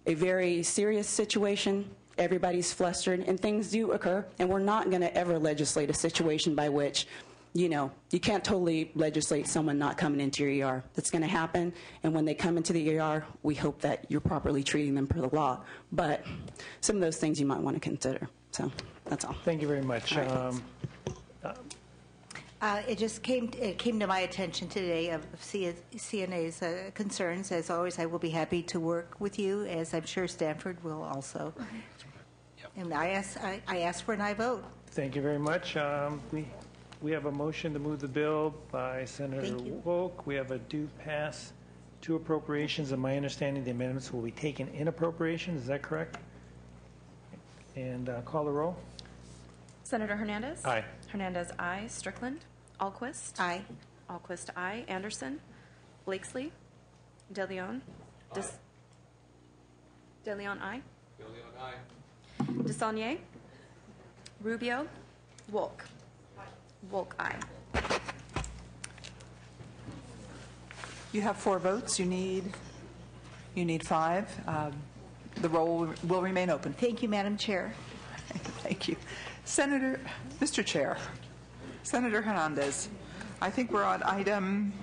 very serious situation. Everybody's flustered, and things do occur, and we're not going to ever legislate a situation by which you can't totally legislate someone not coming into your ER. That's going to happen, and when they come into the ER, we hope that you're properly treating them per the law. But some of those things you might want to consider. So that's all. Thank you very much. It came to my attention today of CNA's concerns. As always, I will be happy to work with you, as I'm sure Stanford will also. And I ask for an aye vote. Thank you very much. We have a motion to move the bill by Senator Wolk. We have a due pass to appropriations, and my understanding the amendments will be taken in appropriations. Is that correct? And call the roll. Senator Hernandez? Aye. Hernandez, aye. Strickland? Alquist? Aye. Alquist, aye. Anderson? Blakesley? DeLeon? DeLeon, aye. DeLeon, aye. DeSaulnier? Rubio? Wolk? Wolk, aye. You have 4 votes. You need 5. The roll will remain open. Thank you, Madam Chair. Thank you. Mr. Chair, Senator Hernandez, I think we're on item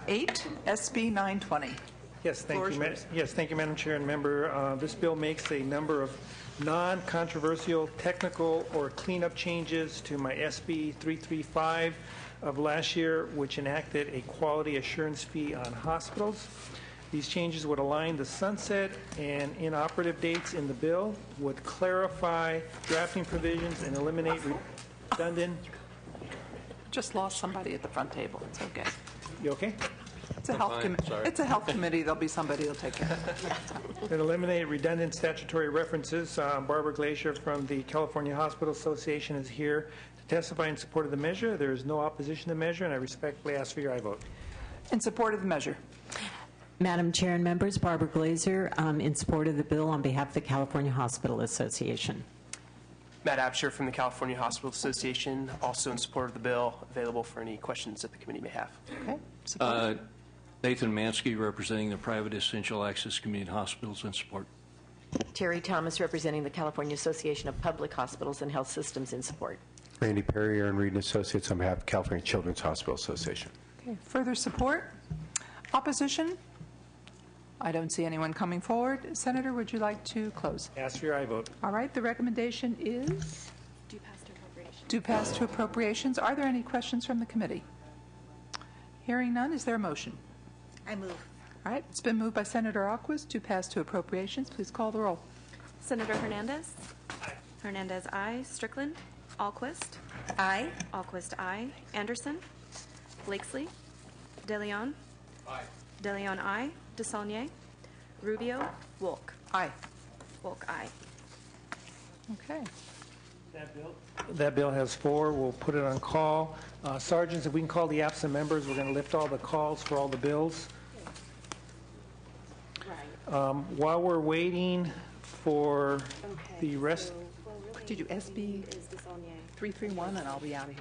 8, SB 920. Yes, thank you. Yes, thank you, Madam Chair and member. This bill makes a number of non-controversial technical or cleanup changes to my SB 335 of last year, which enacted a quality assurance fee on hospitals. These changes would align the sunset and inoperative dates in the bill, would clarify drafting provisions, and eliminate redundant. Just lost somebody at the front table. It's okay. You okay? It's a health committee. There'll be somebody who'll take care of it. And eliminate redundant statutory references. Barbara Glacier from the California Hospital Association is here to testify in support of the measure. There is no opposition to the measure, and I respectfully ask for your aye vote. In support of the measure. Madam Chair and members, Barbara Glazer, in support of the bill on behalf of the California Hospital Association. Matt Absher from the California Hospital Association, also in support of the bill, available for any questions that the committee may have. Okay. Nathan Mansky, representing the private essential access community hospitals, in support. Terry Thomas, representing the California Association of Public Hospitals and Health Systems, in support. Randy Perry, Aaron Reed and Associates on behalf of California Children's Hospital Association. Okay. Further support? Opposition? I don't see anyone coming forward. Senator, would you like to close? Ask for your aye vote. All right. The recommendation is? Due pass to appropriations. Due pass to appropriations. Are there any questions from the committee? Hearing none, is there a motion? I move. All right. It's been moved by Senator Alquist to pass to appropriations. Please call the roll. Senator Hernandez? Aye. Hernandez, aye. Strickland? Alquist? Aye. Alquist, aye. Anderson? Blakesley? DeLeon? Aye. DeLeon, aye. DeSaulnier? Rubio? Wolk? Aye. Wolk, aye. Okay. That bill has 4. We'll put it on call. Sergeants, if we can call the absent members, we're going to lift all the calls for all the bills. While we're waiting for the rest. Could you do SB 331 and I'll be out of here.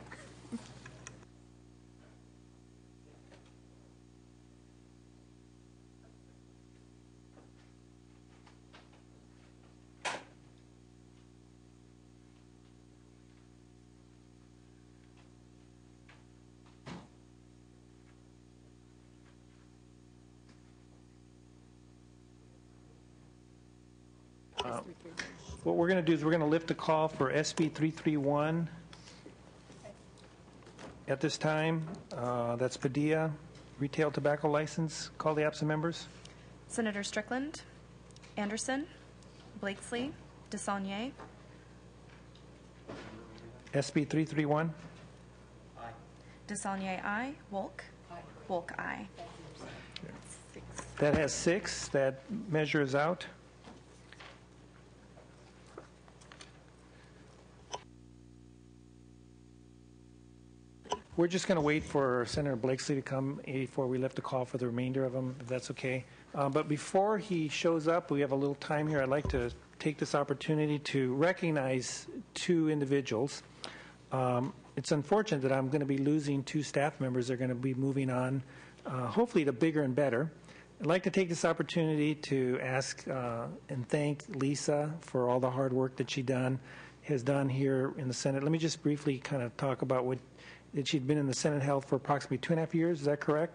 What we're going to do is we're going to lift the call for SB 331 at this time. That's Padilla, retail tobacco license. Call the absent members. Senator Strickland? Anderson? Blakesley? DeSaulnier? SB 331. Aye. DeSaulnier, aye. Wolk? Aye. Wolk, aye. That has 6. That measure is out. We're just going to wait for Senator Blakesley to come before we lift the call for the remainder of them, if that's okay. But before he shows up, we have a little time here. I'd like to take this opportunity to recognize 2 individuals. It's unfortunate that I'm going to be losing 2 staff members. They're going to be moving on, hopefully to bigger and better. I'd like to take this opportunity to ask and thank Lisa for all the hard work that she done has done here in the Senate. Let me just briefly kind of talk about that she'd been in the Senate Health for approximately 2.5 years. Is that correct?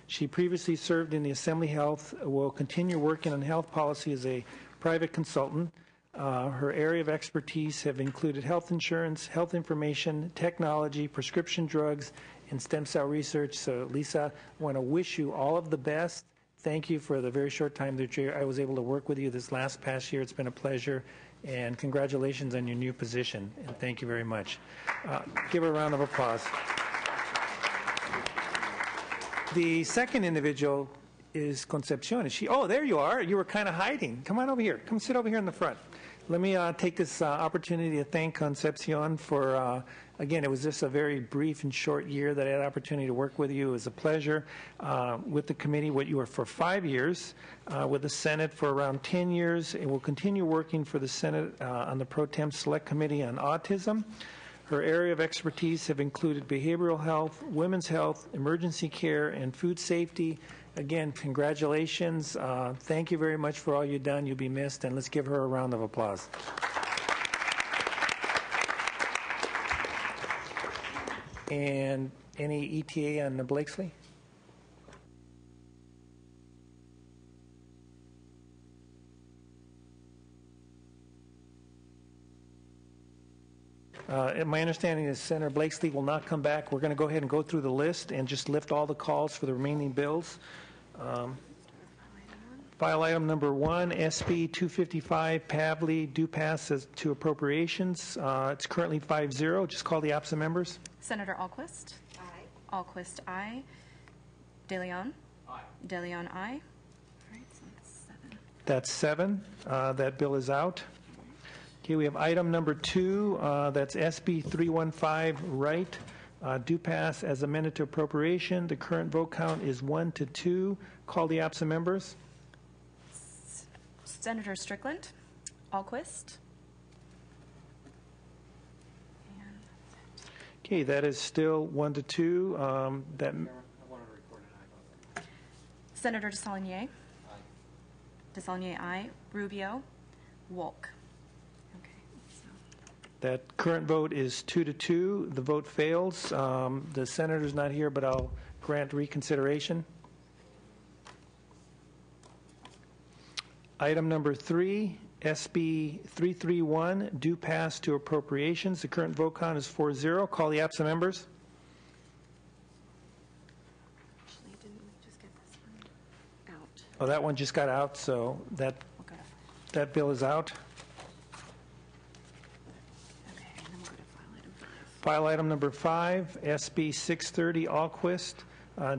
She previously served in the Assembly Health, will continue working on health policy as a private consultant. Her area of expertise have included health insurance, health information, technology, prescription drugs, and stem cell research. So, Lisa, I want to wish you all of the best. Thank you for the very short time that I was able to work with you this past year. It's been a pleasure. And congratulations on your new position. And thank you very much. Give her a round of applause. The second individual is Concepcion. Is she? Oh, there you are. You were kind of hiding. Come on over here. Come sit over here in the front. Let me take this opportunity to thank Concepcion for, again, it was just a very brief and short year that I had the opportunity to work with you. It was a pleasure. With the committee, what you were for 5 years, with the Senate for around 10 years, and will continue working for the Senate on the Pro Tem Select Committee on Autism. Her area of expertise have included behavioral health, women's health, emergency care, and food safety. Again, congratulations. Thank you very much for all you've done. You'll be missed, and let's give her a round of applause. And any ETA on Blakesley? My understanding is Senator Blakesley will not come back. We're going to go ahead and go through the list and just lift all the calls for the remaining bills. File item number 1, SB 255, Pavley, due pass to appropriations. It's currently 5-0. Just call the absent members. Senator Alquist. Aye. Alquist, aye. De Leon. Aye. De Leon, aye. All right, so that's 7. That's 7. That bill is out. Okay, we have item number 2. That's SB 315, Wright. Due pass as amended to appropriation. The current vote count is 1-2. Call the absent members. Senator Strickland, Alquist. Okay, that is still 1-2. Senator DeSaulnier. Aye. DeSaulnier, aye. Rubio, Wolk. That current vote is 2-2. The vote fails. The senator's not here, but I'll grant reconsideration. Item number 3, SB 331, due pass to appropriations. The current vote count is 4-0. Call the absent members. Actually, didn't we just get this one out? Oh, that one just got out, so that bill is out. File item number 5, SB 630, Alquist,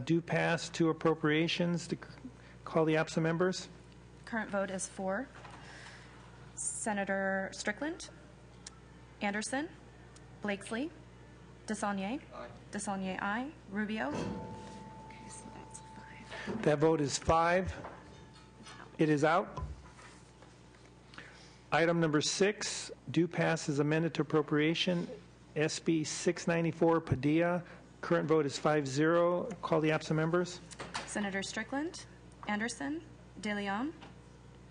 due pass to appropriations. Call the absent members. Current vote is 4. Senator Strickland, Anderson, Blakesley, DeSaulnier. Aye. DeSaulnier, aye. Rubio. Okay, so that's 5. That vote is 5. It is out. Item number 6, due pass is amended to appropriation. SB 694, Padilla. Current vote is 5-0. Call the absent members. Senator Strickland, Anderson, De Leon.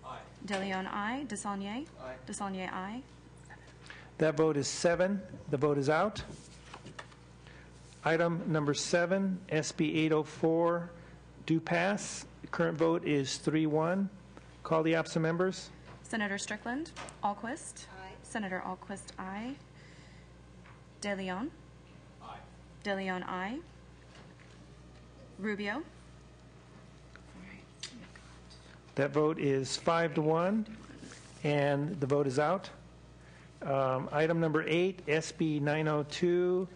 Aye. De Leon, aye. DeSaulnier. Aye. DeSaulnier, aye. That vote is 7. The vote is out. Item number 7, SB 804, due pass. The current vote is 3-1. Call the absent members. Senator Strickland, Alquist. Aye. Senator Alquist, aye. De Leon. Aye. De Leon, aye. Rubio. That vote is 5-1, and the vote is out. Item number 8, SB 902.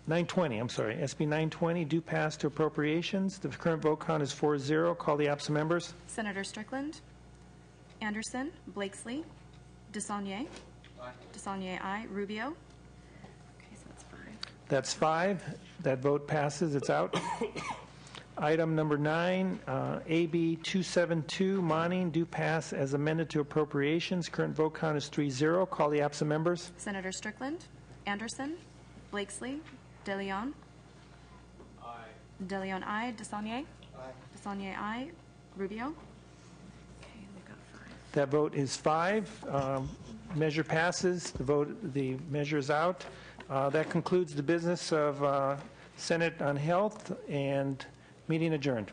920, I'm sorry. SB 920, due pass to appropriations. The current vote count is 4-0. Call the absent members. Senator Strickland, Anderson, Blakesley, DeSaulnier. Aye. DeSaulnier, aye. Rubio. Okay, so that's 5. That's 5. That vote passes. It's out. Item number 9, AB 272, Monning, due pass as amended to appropriations. Current vote count is 3-0. Call the absent members. Senator Strickland, Anderson, Blakesley, De Leon. Aye. De Leon, aye. DeSaulnier. Aye. DeSaulnier, aye. Rubio. Okay, we've got 5. That vote is 5. Measure passes. The measure is out. That concludes the business of Senate on Health, and meeting adjourned.